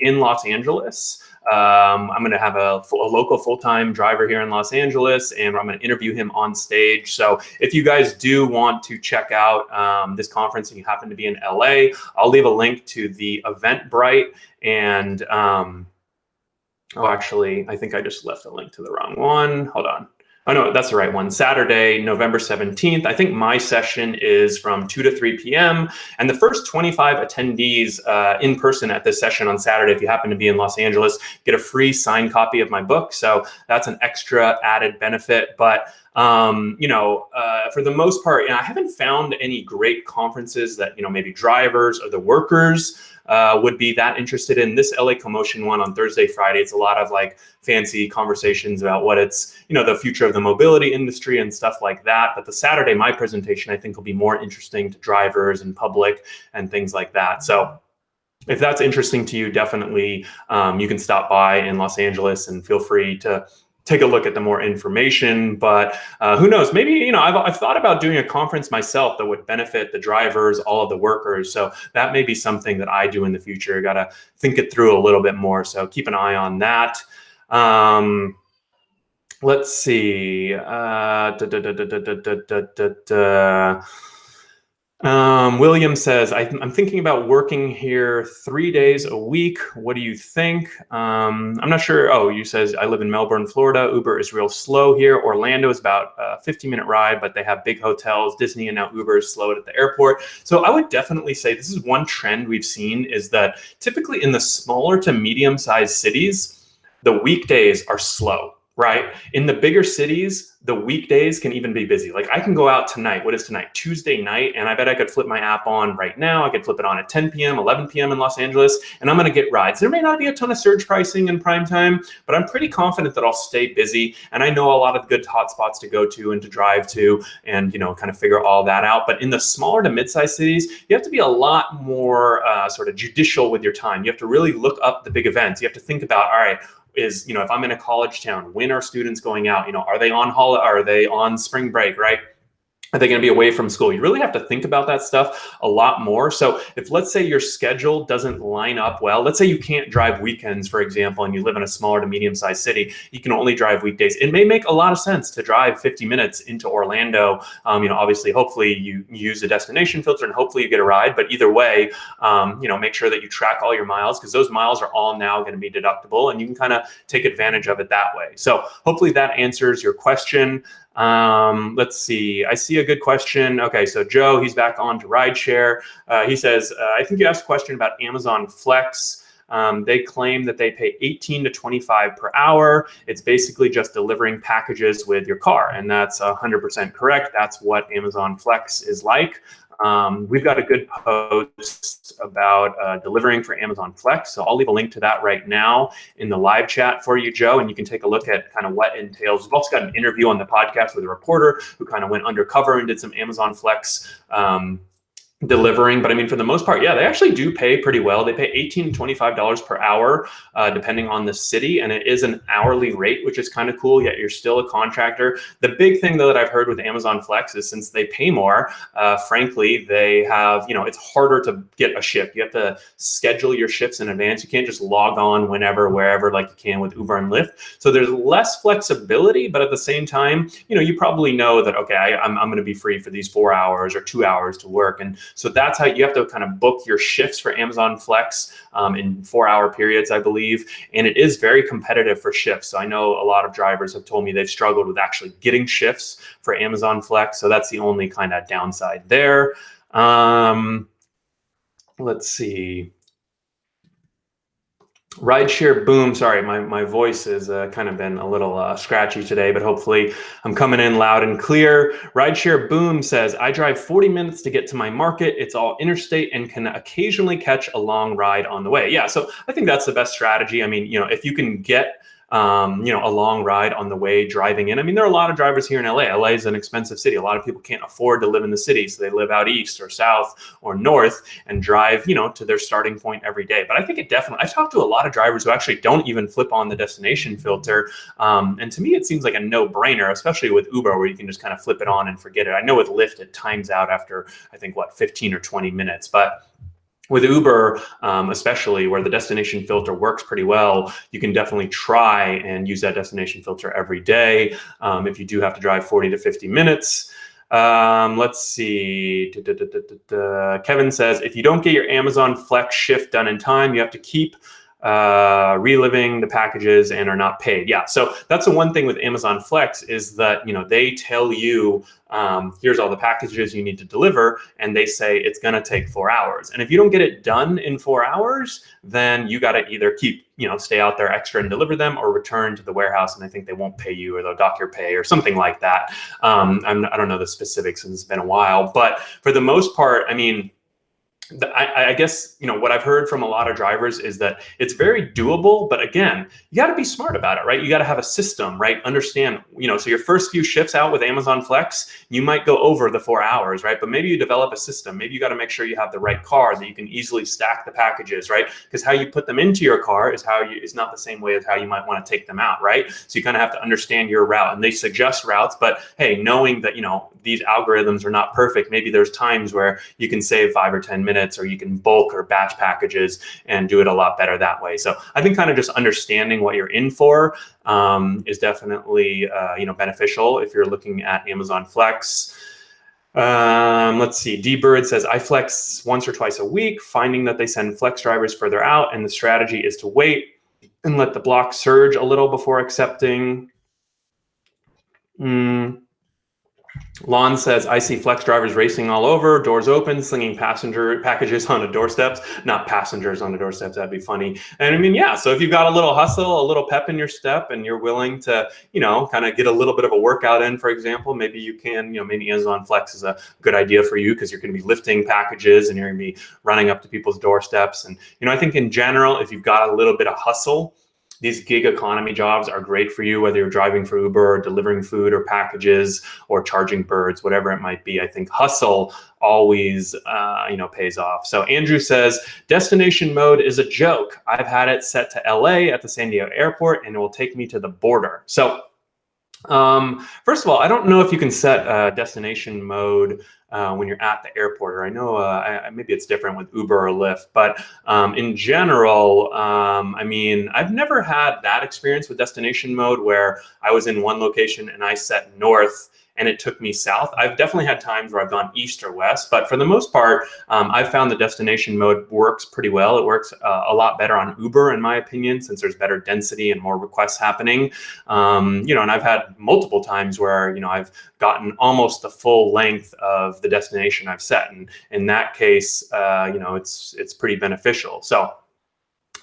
in Los Angeles. I'm going to have a local full-time driver here in Los Angeles, and I'm going to interview him on stage. So if you guys do want to check out this conference and you happen to be in LA, I'll leave a link to the Eventbrite. And oh, actually, I think I just left a link to the wrong one. Hold on. Oh, no, that's the right one. Saturday, November 17th. I think my session is from 2 to 3 p.m. And the first 25 attendees in person at this session on Saturday, if you happen to be in Los Angeles, get a free signed copy of my book. So that's an extra added benefit. But for the most part, I haven't found any great conferences that, maybe drivers or the workers would be that interested in. This LA Commotion one on Thursday, Friday, it's a lot of like fancy conversations about what it's, the future of the mobility industry and stuff like that. But the Saturday, my presentation, I think will be more interesting to drivers and public and things like that. So if that's interesting to you, definitely you can stop by in Los Angeles and feel free to take a look at the more information. But who knows, maybe, I've thought about doing a conference myself that would benefit the drivers, all of the workers. So that may be something that I do in the future. Got to think it through a little bit more. So keep an eye on that. Let's see. William says, I'm thinking about working here 3 days a week. What do you think? I'm not sure. Oh, you says, I live in Melbourne, Florida. Uber is real slow here. Orlando is about a 15-minute ride, but they have big hotels. Disney and now Uber is slow at the airport. So I would definitely say this is one trend we've seen, is that typically in the smaller to medium-sized cities, the weekdays are slow, right? In the bigger cities, the weekdays can even be busy. Like I can go out tonight. What is tonight? Tuesday night. And I bet I could flip my app on right now. I could flip it on at 10 p.m., 11 p.m. in Los Angeles, and I'm going to get rides. There may not be a ton of surge pricing in prime time, but I'm pretty confident that I'll stay busy. And I know a lot of good hotspots to go to and to drive to and, kind of figure all that out. But in the smaller to mid-sized cities, you have to be a lot more sort of judicial with your time. You have to really look up the big events. You have to think about, all right, if I'm in a college town, when are students going out? Are they on holiday? Are they on spring break, right? Are they going to be away from school? You really have to think about that stuff a lot more. So if, let's say, your schedule doesn't line up well, let's say you can't drive weekends, for example, and you live in a smaller to medium-sized city, you can only drive weekdays. It may make a lot of sense to drive 50 minutes into Orlando. Obviously, hopefully you use a destination filter and hopefully you get a ride. But either way, make sure that you track all your miles, because those miles are all now going to be deductible and you can kind of take advantage of it that way. So hopefully that answers your question. Let's see. I see a good question. Okay, so Joe, he's back on to rideshare. He says, I think you asked a question about Amazon Flex. They claim that they pay 18 to 25 per hour. It's basically just delivering packages with your car, and that's 100% correct. That's what Amazon Flex is like. We've got a good post about delivering for Amazon Flex. So I'll leave a link to that right now in the live chat for you, Joe, and you can take a look at kind of what it entails. We've also got an interview on the podcast with a reporter who kind of went undercover and did some Amazon Flex delivering. But I mean, for the most part, yeah, they actually do pay pretty well. They pay $18 to $25 per hour, depending on the city. And it is an hourly rate, which is kind of cool. Yet you're still a contractor. The big thing, though, that I've heard with Amazon Flex is since they pay more, frankly, they have, it's harder to get a shift. You have to schedule your shifts in advance. You can't just log on whenever, wherever, like you can with Uber and Lyft. So there's less flexibility, but at the same time, you probably know that, okay, I'm going to be free for these 4 hours or 2 hours to work. And so that's how you have to kind of book your shifts for Amazon Flex in 4-hour periods, I believe. And it is very competitive for shifts. So I know a lot of drivers have told me they've struggled with actually getting shifts for Amazon Flex. So that's the only kind of downside there. Let's see. Rideshare Boom, sorry, my voice has kind of been a little scratchy today, but hopefully I'm coming in loud and clear. Rideshare Boom says, I drive 40 minutes to get to my market. It's all interstate and can occasionally catch a long ride on the way. Yeah, so I think that's the best strategy. I mean, if you can get a long ride on the way driving in. I mean, there are a lot of drivers here in LA. LA is an expensive city. A lot of people can't afford to live in the city, so they live out east or south or north and drive, to their starting point every day. But I think it definitely, I've talked to a lot of drivers who actually don't even flip on the destination filter. And to me, it seems like a no-brainer, especially with Uber, where you can just kind of flip it on and forget it. I know with Lyft, it times out after, I think, 15 or 20 minutes. But with Uber, especially where the destination filter works pretty well, you can definitely try and use that destination filter every day if you do have to drive 40 to 50 minutes. Let's see. Kevin says, if you don't get your Amazon Flex shift done in time, you have to keep reliving the packages and are not paid. Yeah, so that's the one thing with Amazon Flex is that, you know, they tell you, here's all the packages you need to deliver, and they say it's going to take 4 hours. And if you don't get it done in 4 hours, then you got to either keep, you know, stay out there extra and deliver them, or return to the warehouse, and I think they won't pay you, or they'll dock your pay or something like that. I don't know the specifics since it's been a while, but for the most part, I mean, I guess, you know, what I've heard from a lot of drivers is that it's very doable, but again, you got to be smart about it, right? You got to have a system, right? Understand, you know, so your first few shifts out with Amazon Flex, you might go over the 4 hours, right? But maybe you develop a system. Maybe you got to make sure you have the right car that you can easily stack the packages, right? Because how you put them into your car is not the same way as how you might want to take them out, right? So you kind of have to understand your route, and they suggest routes, but hey, knowing that, you know, these algorithms are not perfect, maybe there's times where you can save 5 or 10 minutes, or you can bulk or batch packages and do it a lot better that way. So I think kind of just understanding what you're in for is definitely you know, beneficial if you're looking at Amazon Flex. Let's see. D-Bird says, I flex once or twice a week, finding that they send flex drivers further out, and the strategy is to wait and let the block surge a little before accepting. Lon says, I see flex drivers racing all over, doors open, slinging passenger packages onto doorsteps, not passengers onto doorsteps. That'd be funny. And I mean, yeah, so if you've got a little hustle, a little pep in your step, and you're willing to, you know, kind of get a little bit of a workout in, for example, maybe you can, you know, maybe Amazon Flex is a good idea for you because you're going to be lifting packages and you're going to be running up to people's doorsteps. And, you know, I think in general, if you've got a little bit of hustle, these gig economy jobs are great for you, whether you're driving for Uber or delivering food or packages or charging birds, whatever it might be. I think hustle always, you know, pays off. So Andrew says, destination mode is a joke. I've had it set to LA at the San Diego airport, and it will take me to the border. So first of all, I don't know if you can set destination mode when you're at the airport, or I know maybe it's different with Uber or Lyft, but in general, I mean, I've never had that experience with destination mode where I was in one location and I set north and it took me south. I've definitely had times where I've gone east or west, but for the most part, I've found the destination mode works pretty well. It works a lot better on Uber, in my opinion, since there's better density and more requests happening. You know, and I've had multiple times where, you know, I've gotten almost the full length of the destination I've set. And in that case, you know, it's pretty beneficial. So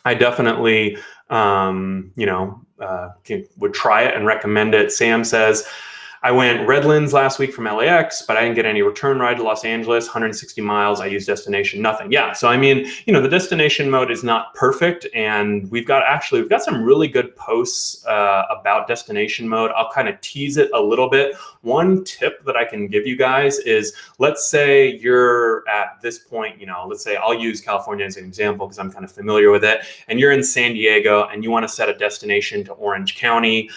I definitely, you know, would try it and recommend it. Sam says, I went Redlands last week from LAX, but I didn't get any return ride to Los Angeles, 160 miles. I used destination, nothing. Yeah, so I mean, you know, the destination mode is not perfect, and we've got some really good posts about destination mode. I'll kind of tease it a little bit. One tip that I can give you guys is, let's say you're at this point, you know, let's say I'll use California as an example because I'm kind of familiar with it, and you're in San Diego and you want to set a destination to Orange County.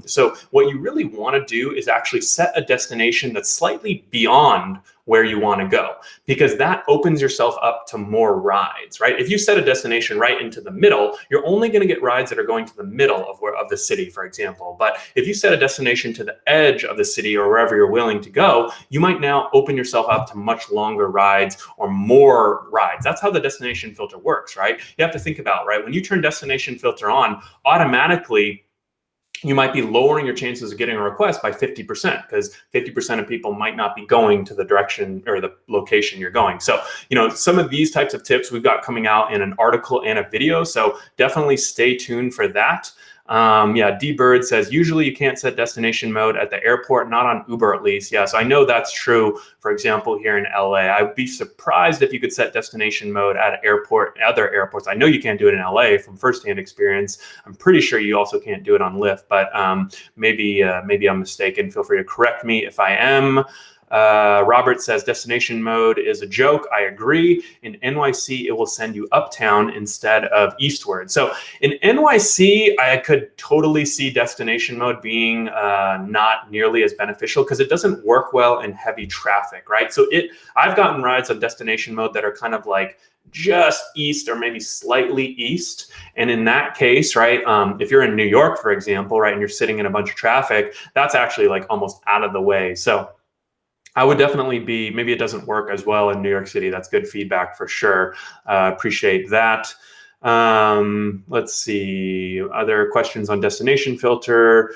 So what you really want to do is actually set a destination that's slightly beyond where you want to go, because that opens yourself up to more rides, right? If you set a destination right into the middle, you're only going to get rides that are going to the middle of the city, for example. But if you set a destination to the edge of the city or wherever you're willing to go, you might now open yourself up to much longer rides or more rides. That's how the destination filter works, right? You have to think about, right, when you turn destination filter on, automatically you might be lowering your chances of getting a request by 50%, because 50% of people might not be going to the direction or the location you're going. So, you know, some of these types of tips we've got coming out in an article and a video. So definitely stay tuned for that. Yeah, D-Bird says, usually you can't set destination mode at the airport, not on Uber at least. Yes, I know that's true. For example, here in LA, I would be surprised if you could set destination mode at other airports. I know you can't do it in LA from firsthand experience. I'm pretty sure you also can't do it on Lyft, but maybe I'm mistaken. Feel free to correct me if I am. Robert says destination mode is a joke. I agree. In NYC, it will send you uptown instead of eastward. So in NYC, I could totally see destination mode being not nearly as beneficial because it doesn't work well in heavy traffic, right? So I've gotten rides on destination mode that are kind of like just east or maybe slightly east. And in that case, right, if you're in New York, for example, right, and you're sitting in a bunch of traffic, that's actually like almost out of the way. So I would definitely maybe it doesn't work as well in New York City. That's good feedback for sure. Appreciate that. Let's see, other questions on destination filter.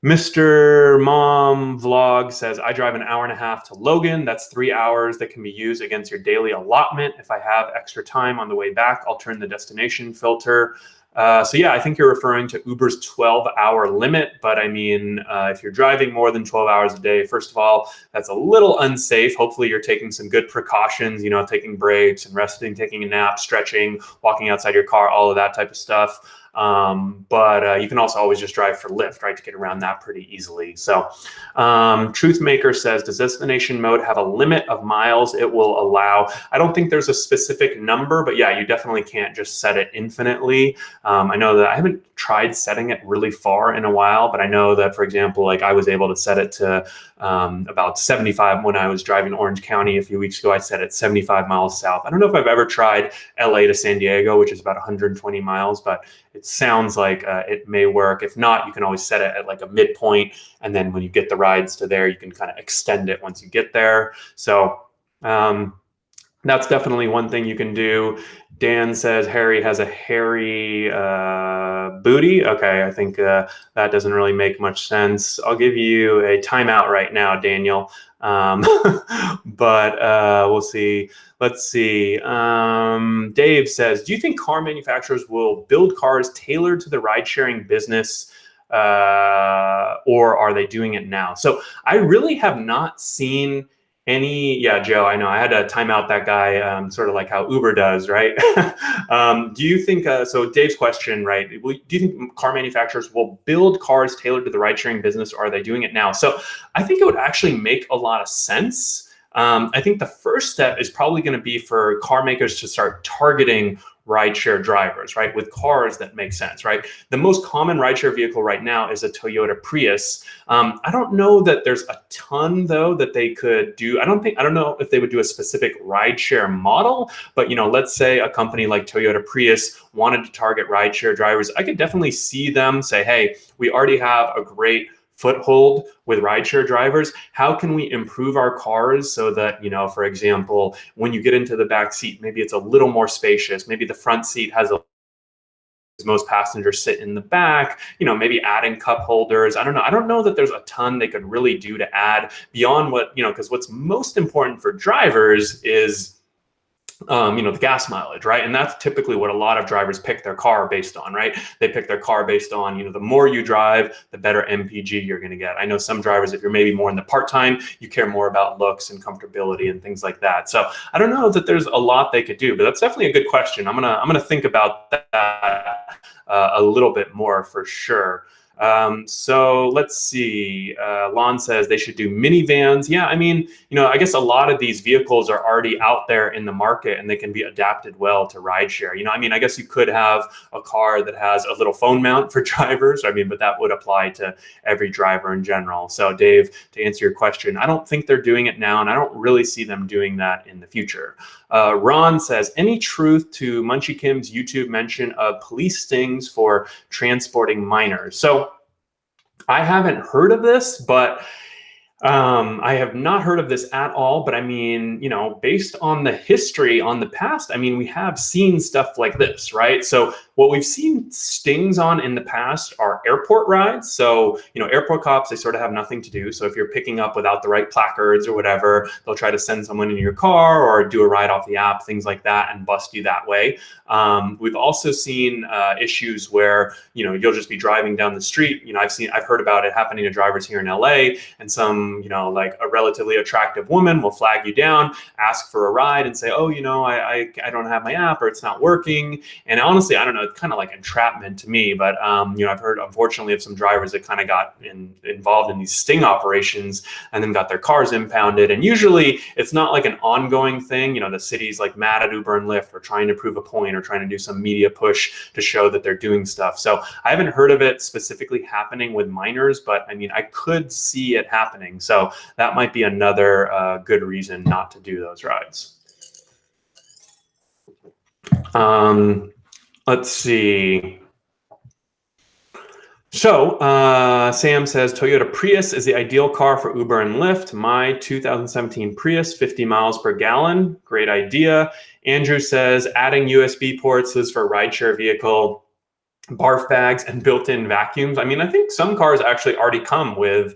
Mr. Mom Vlog says, I drive an hour and a half to Logan. That's 3 hours that can be used against your daily allotment. If I have extra time on the way back, I'll turn the destination filter. So yeah, I think you're referring to Uber's 12-hour limit. But I mean, if you're driving more than 12 hours a day, first of all, that's a little unsafe. Hopefully you're taking some good precautions, you know, taking breaks and resting, taking a nap, stretching, walking outside your car, all of that type of stuff. But you can also always just drive for Lyft, right, to get around that pretty easily. So Truthmaker says, does destination mode have a limit of miles it will allow? I don't think there's a specific number, but yeah, you definitely can't just set it infinitely. I know that I haven't tried setting it really far in a while, but I know that, for example, like I was able to set it to about 75 when I was driving Orange County a few weeks ago. I set it 75 miles south. I don't know if I've ever tried LA to San Diego, which is about 120 miles, but it sounds like it may work. If not, you can always set it at like a midpoint, and then when you get the rides to there, you can kind of extend it once you get there. So that's definitely one thing you can do. Dan says Harry has a hairy booty. Okay, I think that doesn't really make much sense. I'll give you a timeout right now, Daniel. But we'll see. Let's see. Dave says, do you think car manufacturers will build cars tailored to the ride-sharing business, or are they doing it now? So I really have not seen any. Yeah, Joe, I know I had to time out that guy, sort of like how Uber does, right? Do you think, so Dave's question, right? Do you think car manufacturers will build cars tailored to the ride-sharing business, or are they doing it now? So I think it would actually make a lot of sense. I think the first step is probably going to be for car makers to start targeting rideshare drivers, right? With cars that make sense, right? The most common rideshare vehicle right now is a Toyota Prius. I don't know that there's a ton though that they could do. I don't know if they would do a specific rideshare model, but you know, let's say a company like Toyota Prius wanted to target rideshare drivers. I could definitely see them say, hey, we already have a great foothold with rideshare drivers. How can we improve our cars so that, you know, for example, when you get into the back seat, maybe it's a little more spacious. Maybe the front seat has most passengers sit in the back, you know, maybe adding cup holders. I don't know. I don't know that there's a ton they could really do to add beyond what, you know, because what's most important for drivers is you know, the gas mileage, right? And that's typically what a lot of drivers pick their car based on, right? They pick their car based on, you know, the more you drive, the better MPG you're going to get. I know some drivers, if you're maybe more in the part-time, you care more about looks and comfortability and things like that. So I don't know that there's a lot they could do, but that's definitely a good question. I'm gonna think about that a little bit more for sure. So let's see. Lon says they should do minivans. Yeah, I mean, you know, I guess a lot of these vehicles are already out there in the market and they can be adapted well to rideshare. You know, I mean, I guess you could have a car that has a little phone mount for drivers. I mean, but that would apply to every driver in general. So Dave, to answer your question, I don't think they're doing it now, and I don't really see them doing that in the future. Ron says, any truth to Munchie Kim's YouTube mention of police stings for transporting minors? So I haven't heard of this, but I have not heard of this at all. But I mean, you know, based on the history on the past, I mean, we have seen stuff like this, right? So what we've seen stings on in the past are airport rides. So, you know, airport cops, they sort of have nothing to do. So if you're picking up without the right placards or whatever, they'll try to send someone in your car or do a ride off the app, things like that, and bust you that way. We've also seen issues where, you know, you'll just be driving down the street. You know, I've heard about it happening to drivers here in LA, and some, you know, like a relatively attractive woman will flag you down, ask for a ride, and say, oh, you know, I don't have my app, or it's not working. And honestly, I don't know, it's kind of like entrapment to me. But you know, I've heard, unfortunately, of some drivers that kind of got involved in these sting operations and then got their cars impounded. And usually it's not like an ongoing thing. You know, the city's like mad at Uber and Lyft, or trying to prove a point, or trying to do some media push to show that they're doing stuff. So I haven't heard of it specifically happening with minors, but I mean, I could see it happening. So that might be another good reason not to do those rides. Let's see. Sam says, Toyota Prius is the ideal car for Uber and Lyft. My 2017 Prius, 50 miles per gallon. Great idea. Andrew says, adding USB ports is for rideshare vehicle. Barf bags and built-in vacuums. I mean, I think some cars actually already come with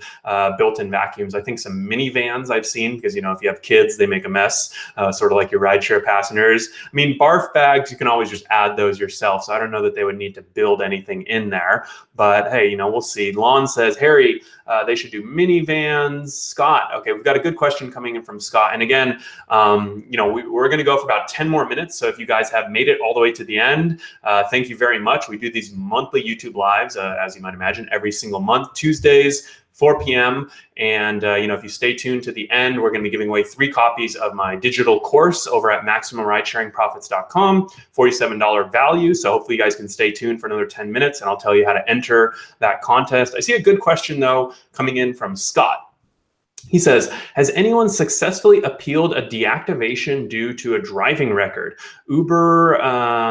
built-in vacuums. I think some minivans I've seen, because, you know, if you have kids, they make a mess, sort of like your rideshare passengers. I mean, barf bags, you can always just add those yourself. So I don't know that they would need to build anything in there. But hey, you know, we'll see. Lon says, Harry, they should do minivans. Scott, okay, we've got a good question coming in from Scott. And again, you know, we're going to go for about 10 more minutes. So if you guys have made it all the way to the end, thank you very much. We do these monthly YouTube lives, as you might imagine, every single month, Tuesdays, 4 p.m. And, you know, if you stay tuned to the end, we're going to be giving away 3 copies of my digital course over at MaximumRidesharingProfits.com, $47 value. So hopefully you guys can stay tuned for another 10 minutes and I'll tell you how to enter that contest. I see a good question, though, coming in from Scott. He says, has anyone successfully appealed a deactivation due to a driving record? Uber,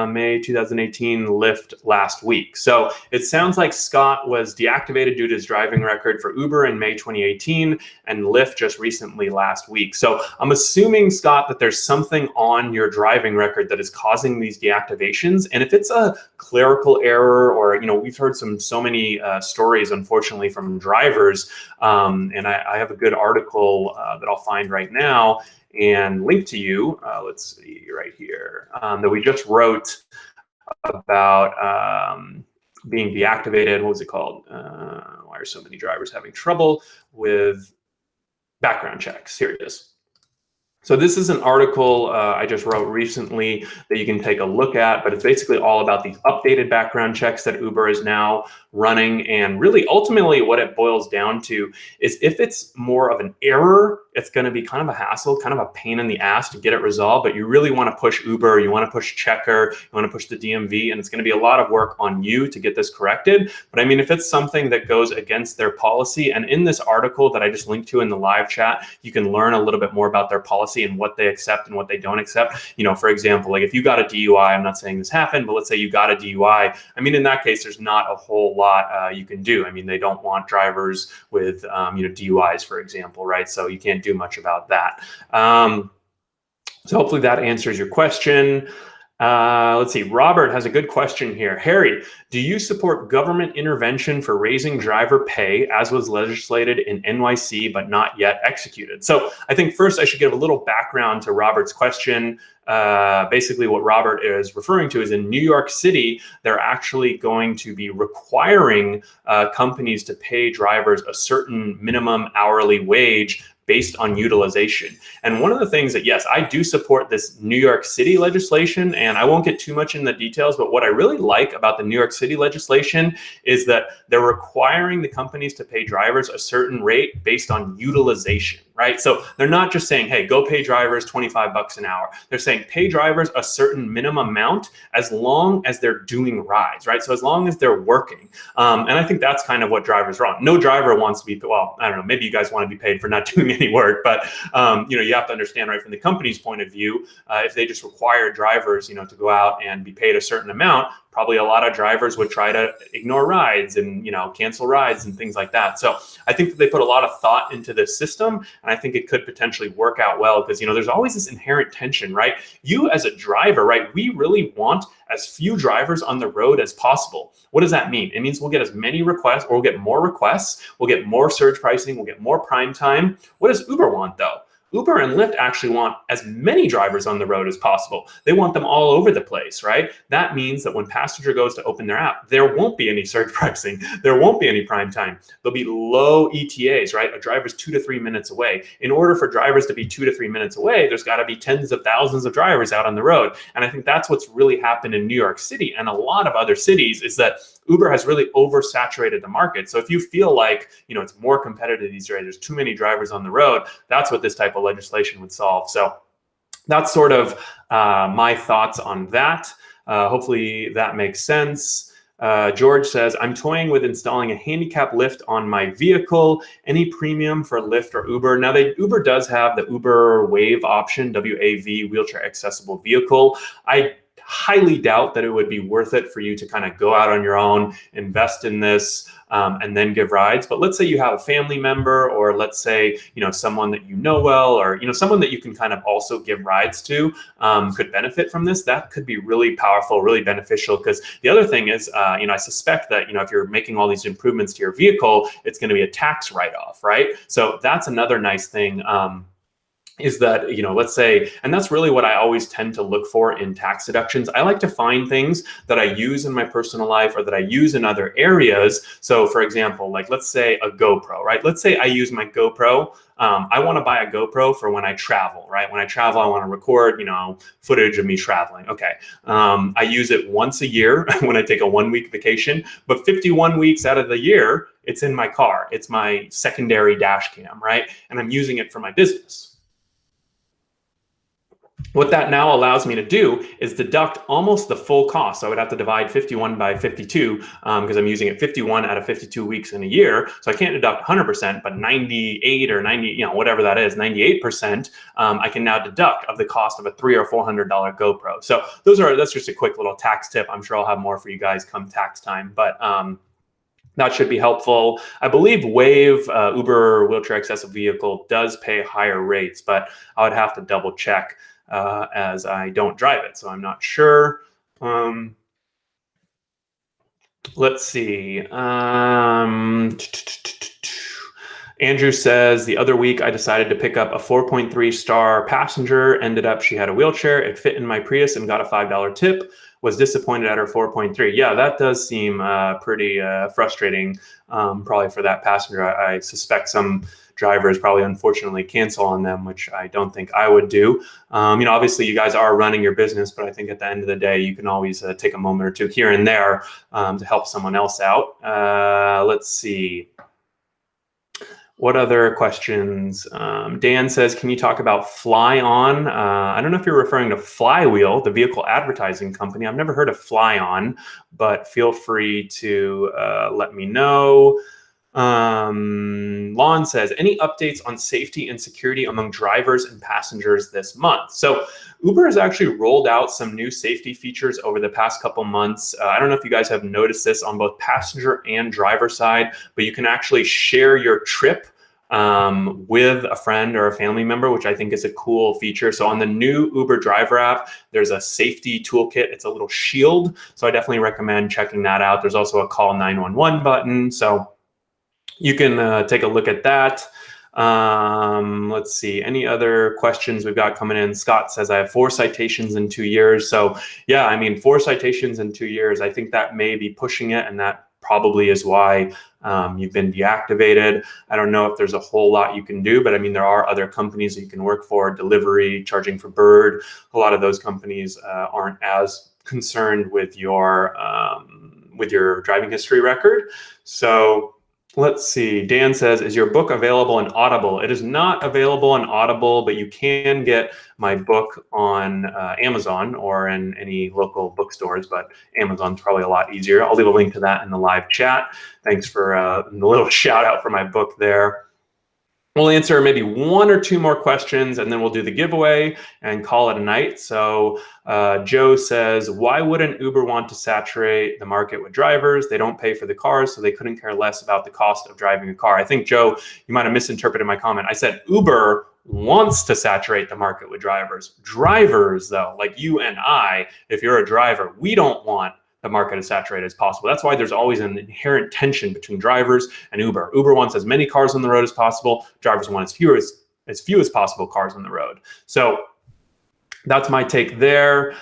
May 2018, Lyft last week. So it sounds like Scott was deactivated due to his driving record for Uber in May 2018 and Lyft just recently last week. So I'm assuming, Scott, that there's something on your driving record that is causing these deactivations. And if it's a clerical error, or, you know, we've heard so many stories, unfortunately, from drivers, and I have a good article that I'll find right now and link to you. Let's see right here, that we just wrote about being deactivated. What was it called? Why are so many drivers having trouble with background checks? Here it is. So this is an article I just wrote recently that you can take a look at, but it's basically all about these updated background checks that Uber is now running. And really, ultimately, what it boils down to is if it's more of an error, it's going to be kind of a hassle, kind of a pain in the ass to get it resolved. But you really want to push Uber, you want to push Checker, you want to push the DMV, and it's going to be a lot of work on you to get this corrected. But I mean, if it's something that goes against their policy, and in this article that I just linked to in the live chat, you can learn a little bit more about their policy and what they accept and what they don't accept. You know, for example, like if you got a DUI, I'm not saying this happened, but let's say you got a DUI. I mean, in that case, there's not a whole lot you can do. I mean, they don't want drivers with, you know, DUIs, for example, right? So you can't do much about that. So hopefully that answers your question. Let's see, Robert has a good question here. Harry, do you support government intervention for raising driver pay as was legislated in NYC but not yet executed? So I think first I should give a little background to Robert's question. Basically what Robert is referring to is in New York City, they're actually going to be requiring companies to pay drivers a certain minimum hourly wage based on utilization. And one of the things that, yes, I do support this New York City legislation, and I won't get too much in the details, but what I really like about the New York City legislation is that they're requiring the companies to pay drivers a certain rate based on utilization, right? So they're not just saying, hey, go pay drivers 25 bucks an hour. They're saying pay drivers a certain minimum amount as long as they're doing rides, right? So as long as they're working. And I think that's kind of what drivers want. No driver wants to be, well, I don't know, maybe you guys want to be paid for not doing any work, but you know, you have to understand, right, from the company's point of view, if they just require drivers, you know, to go out and be paid a certain amount, probably a lot of drivers would try to ignore rides and, you know, cancel rides and things like that. So I think that they put a lot of thought into this system, and I think it could potentially work out well because, you know, there's always this inherent tension, right? You as a driver, right, we really want as few drivers on the road as possible. What does that mean? It means we'll get as many requests, or we'll get more requests, we'll get more surge pricing, we'll get more prime time. What does Uber want though? Uber and Lyft actually want as many drivers on the road as possible. They want them all over the place, right? That means that when passenger goes to open their app, there won't be any surge pricing. There won't be any prime time. There'll be low ETAs, right? A driver's 2 to 3 minutes away. In order for drivers to be 2 to 3 minutes away, there's got to be tens of thousands of drivers out on the road. And I think that's what's really happened in New York City and a lot of other cities, is that Uber has really oversaturated the market. So if you feel like, you know, it's more competitive these days, there's too many drivers on the road, that's what this type of legislation would solve. So that's sort of my thoughts on that. Hopefully that makes sense. George says, I'm toying with installing a handicap lift on my vehicle. Any premium for Lyft or Uber? Now, Uber does have the Uber Wave option, WAV, wheelchair accessible vehicle. I highly doubt that it would be worth it for you to kind of go out on your own, invest in this, and then give rides. But let's say you have a family member, or let's say, someone that you know well, or, someone that you can kind of also give rides to, could benefit from this. That could be really powerful, really beneficial. Because the other thing is, I suspect that, if you're making all these improvements to your vehicle, it's going to be a tax write-off, right? So that's another nice thing. Is that, let's say, and that's really what I always tend to look for in tax deductions. I like to find things that I use in my personal life or that I use in other areas. So for example, like let's say a GoPro, right? Let's say I use my GoPro. I want to buy a GoPro for when I travel, right? When I travel, I want to record, footage of me traveling. Okay. I use it once a year when I take a 1-week vacation, but 51 weeks out of the year, it's in my car. It's my secondary dash cam, right? And I'm using it for my business. What that now allows me to do is deduct almost the full cost. So I would have to divide 51 by 52 because I'm using it 51 out of 52 weeks in a year. So I can't deduct 100%, but 98 or 90, whatever that is, 98%, I can now deduct of the cost of a $300 or $400 GoPro. So that's just a quick little tax tip. I'm sure I'll have more for you guys come tax time, but that should be helpful. I believe Wave, Uber wheelchair accessible vehicle, does pay higher rates, but I would have to double check. As I don't drive it, so I'm not sure. Let's see. Andrew says, the other week I decided to pick up a 4.3 star passenger. Ended up she had a wheelchair. It fit in my Prius and got a $5 tip. Was disappointed at her 4.3. Yeah, that does seem pretty frustrating, probably for that passenger. I suspect some drivers probably unfortunately cancel on them, which I don't think I would do. Obviously you guys are running your business, but I think at the end of the day, you can always take a moment or two here and there to help someone else out. Let's see. What other questions? Dan says, can you talk about Fly On? I don't know if you're referring to Flywheel, the vehicle advertising company. I've never heard of Fly On, but feel free to let me know. Lon says, any updates on safety and security among drivers and passengers this month? So Uber has actually rolled out some new safety features over the past couple months. I don't know if you guys have noticed this on both passenger and driver side, but you can actually share your trip with a friend or a family member, which I think is a cool feature. So on the new Uber driver app, there's a safety toolkit. It's a little shield. So I definitely recommend checking that out. There's also a call 911 button. So you can take a look at that. Let's see, any other questions we've got coming in? Scott says, I have 4 citations in 2 years. So yeah, I mean, 4 citations in 2 years, I think that may be pushing it, and that probably is why you've been deactivated. I don't know if there's a whole lot you can do, but I mean, there are other companies that you can work for, delivery, charging for Bird. A lot of those companies aren't as concerned with your driving history record. So let's see. Dan says, is your book available on Audible? It is not available on Audible, but you can get my book on Amazon or in any local bookstores, but Amazon's probably a lot easier. I'll leave a link to that in the live chat. Thanks for the little shout out for my book there. We'll answer maybe 1 or 2 more questions, and then we'll do the giveaway and call it a night. So Joe says, why wouldn't Uber want to saturate the market with drivers? They don't pay for the cars, so they couldn't care less about the cost of driving a car. I think, Joe, you might have misinterpreted my comment. I said Uber wants to saturate the market with drivers. Drivers, though, like you and I, if you're a driver, we don't want the market as saturated as possible. That's why there's always an inherent tension between drivers and Uber. Uber wants as many cars on the road as possible. Drivers want as few as possible cars on the road. So that's my take there.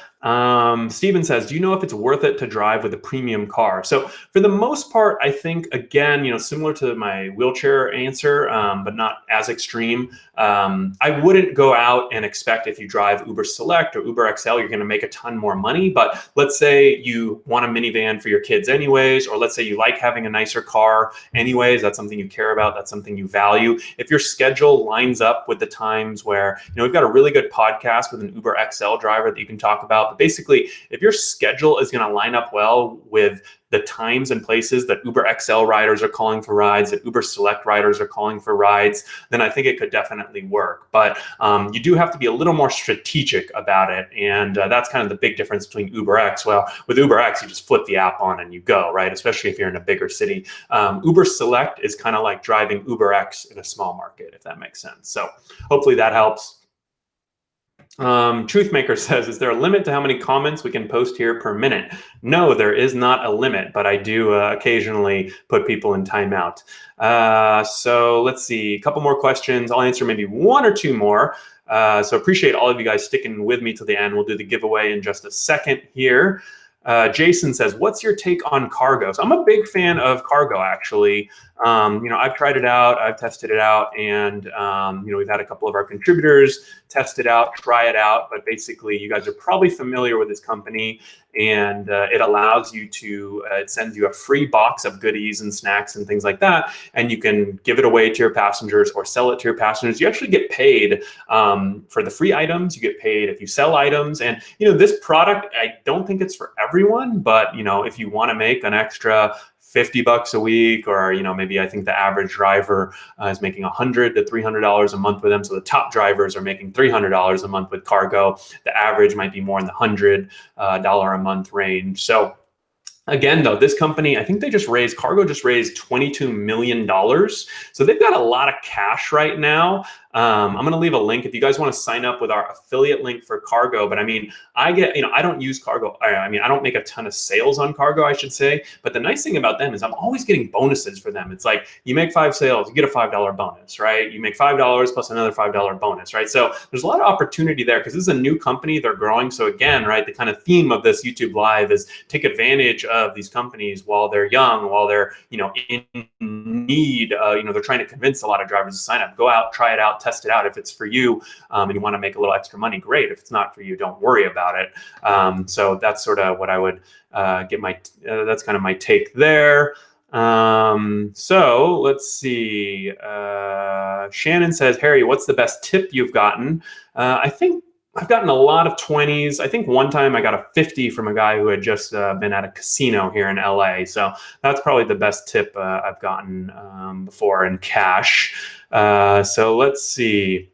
Steven says, do you know if it's worth it to drive with a premium car? So for the most part, I think, again, similar to my wheelchair answer, but not as extreme. I wouldn't go out and expect if you drive Uber Select or Uber XL, you're going to make a ton more money. But let's say you want a minivan for your kids anyways, or let's say you like having a nicer car anyways, that's something you care about, that's something you value. If your schedule lines up with the times where, we've got a really good podcast with an Uber XL driver that you can talk about about. But basically, if your schedule is going to line up well with the times and places that Uber XL riders are calling for rides, that Uber Select riders are calling for rides, then I think it could definitely work. But you do have to be a little more strategic about it. And that's kind of the big difference between UberX. Well, with UberX, you just flip the app on and you go, right? Especially if you're in a bigger city. Uber Select is kind of like driving UberX in a small market, if that makes sense. So hopefully that helps. Truthmaker says, is there a limit to how many comments we can post here per minute? No, there is not a limit, but I do occasionally put people in timeout. So let's see, a couple more questions. I'll answer maybe one or two more. So appreciate all of you guys sticking with me till the end. We'll do the giveaway in just a second here. Jason says, what's your take on cargo? So I'm a big fan of cargo, actually. I've tried it out, I've tested it out, and we've had a couple of our contributors test it out, try it out. But basically, you guys are probably familiar with this company, and it allows you to, it sends you a free box of goodies and snacks and things like that, and you can give it away to your passengers or sell it to your passengers. You actually get paid for the free items. You get paid if you sell items, and this product, I don't think it's for everyone, but if you want to make an extra $50 a week, or maybe I think the average driver is making $100 to $300 a month with them. So the top drivers are making $300 a month with cargo. The average might be more in the $100 a month range. So again, though, this company, I think Cargo just raised $22 million. So they've got a lot of cash right now. I'm going to leave a link if you guys want to sign up with our affiliate link for Cargo. But I mean, I don't use Cargo. I don't make a ton of sales on Cargo, I should say. But the nice thing about them is I'm always getting bonuses for them. It's like you make 5 sales, you get a $5 bonus, right? You make $5 plus another $5 bonus, right? So there's a lot of opportunity there because this is a new company. They're growing. So again, right, the kind of theme of this YouTube Live is take advantage of these companies while they're young, while they're, in need. They're trying to convince a lot of drivers to sign up. Go out, try it out, test it out. If it's for you and you want to make a little extra money, great. If it's not for you, don't worry about it. So that's sort of what I would that's kind of my take there. So let's see. Shannon says, Harry, what's the best tip you've gotten? I think I've gotten a lot of 20s. I think one time I got a 50 from a guy who had just been at a casino here in LA. So that's probably the best tip I've gotten before in cash. So let's see.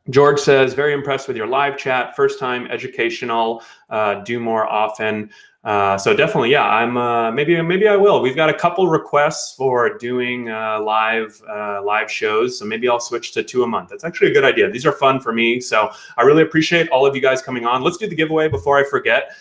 George says, very impressed with your live chat. First time, educational, do more often. So definitely, yeah, I'm maybe I will. We've got a couple requests for doing live shows, so maybe I'll switch to 2 a month. That's actually a good idea. These are fun for me, so I really appreciate all of you guys coming on. Let's do the giveaway before I forget.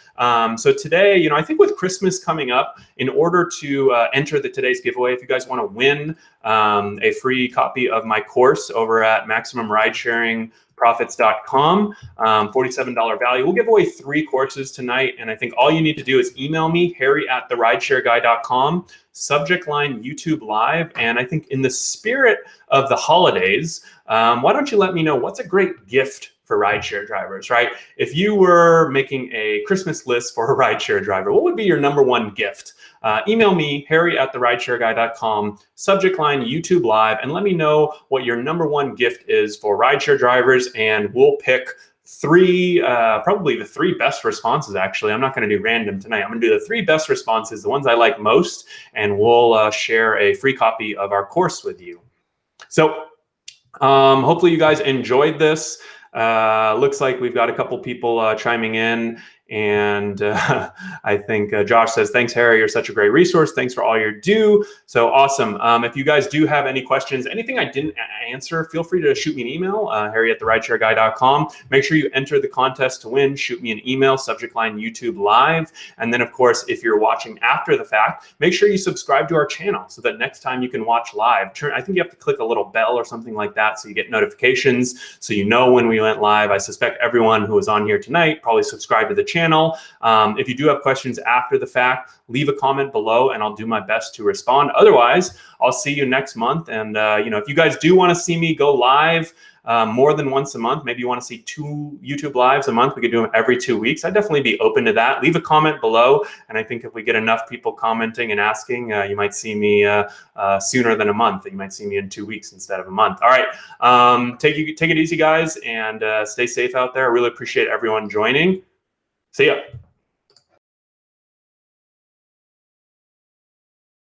So today, I think with Christmas coming up, in order to enter today's giveaway, if you guys want to win a free copy of my course over at MaximumRidesharingProfits.com, $47 value. We'll give away 3 courses tonight, and I think all you need to do is email me, harry@therideshareguy.com, subject line YouTube Live, and I think in the spirit of the holidays, why don't you let me know what's a great gift for rideshare drivers, right? If you were making a Christmas list for a rideshare driver, what would be your #1 gift? Email me, harry@therideshareguy.com, subject line YouTube Live, and let me know what your #1 gift is for rideshare drivers, and we'll pick 3, probably the 3 best responses, actually. I'm not going to do random tonight. I'm going to do the 3 best responses, the ones I like most, and we'll share a free copy of our course with you. So hopefully you guys enjoyed this. Looks like we've got a couple people chiming in, and I think Josh says, thanks, Harry, you're such a great resource. Thanks for all you do. So awesome. If you guys do have any questions, anything I didn't answer, feel free to shoot me an email, harry@therideshareguy.com. Make sure you enter the contest to win. Shoot me an email, subject line YouTube Live. And then, of course, if you're watching after the fact, make sure you subscribe to our channel so that next time you can watch live. I think you have to click a little bell or something like that so you get notifications, so you know when we went live. I suspect everyone who is on here tonight probably subscribed to the channel. If you do have questions after the fact, leave a comment below and I'll do my best to respond. Otherwise, I'll see you next month. And if you guys do want to see me go live more than once a month, maybe you want to see 2 YouTube Lives a month, we could do them every 2 weeks. I'd definitely be open to that. Leave a comment below. And I think if we get enough people commenting and asking, you might see me sooner than a month. You might see me in 2 weeks instead of a month. All right. Take it easy, guys, and stay safe out there. I really appreciate everyone joining. See ya.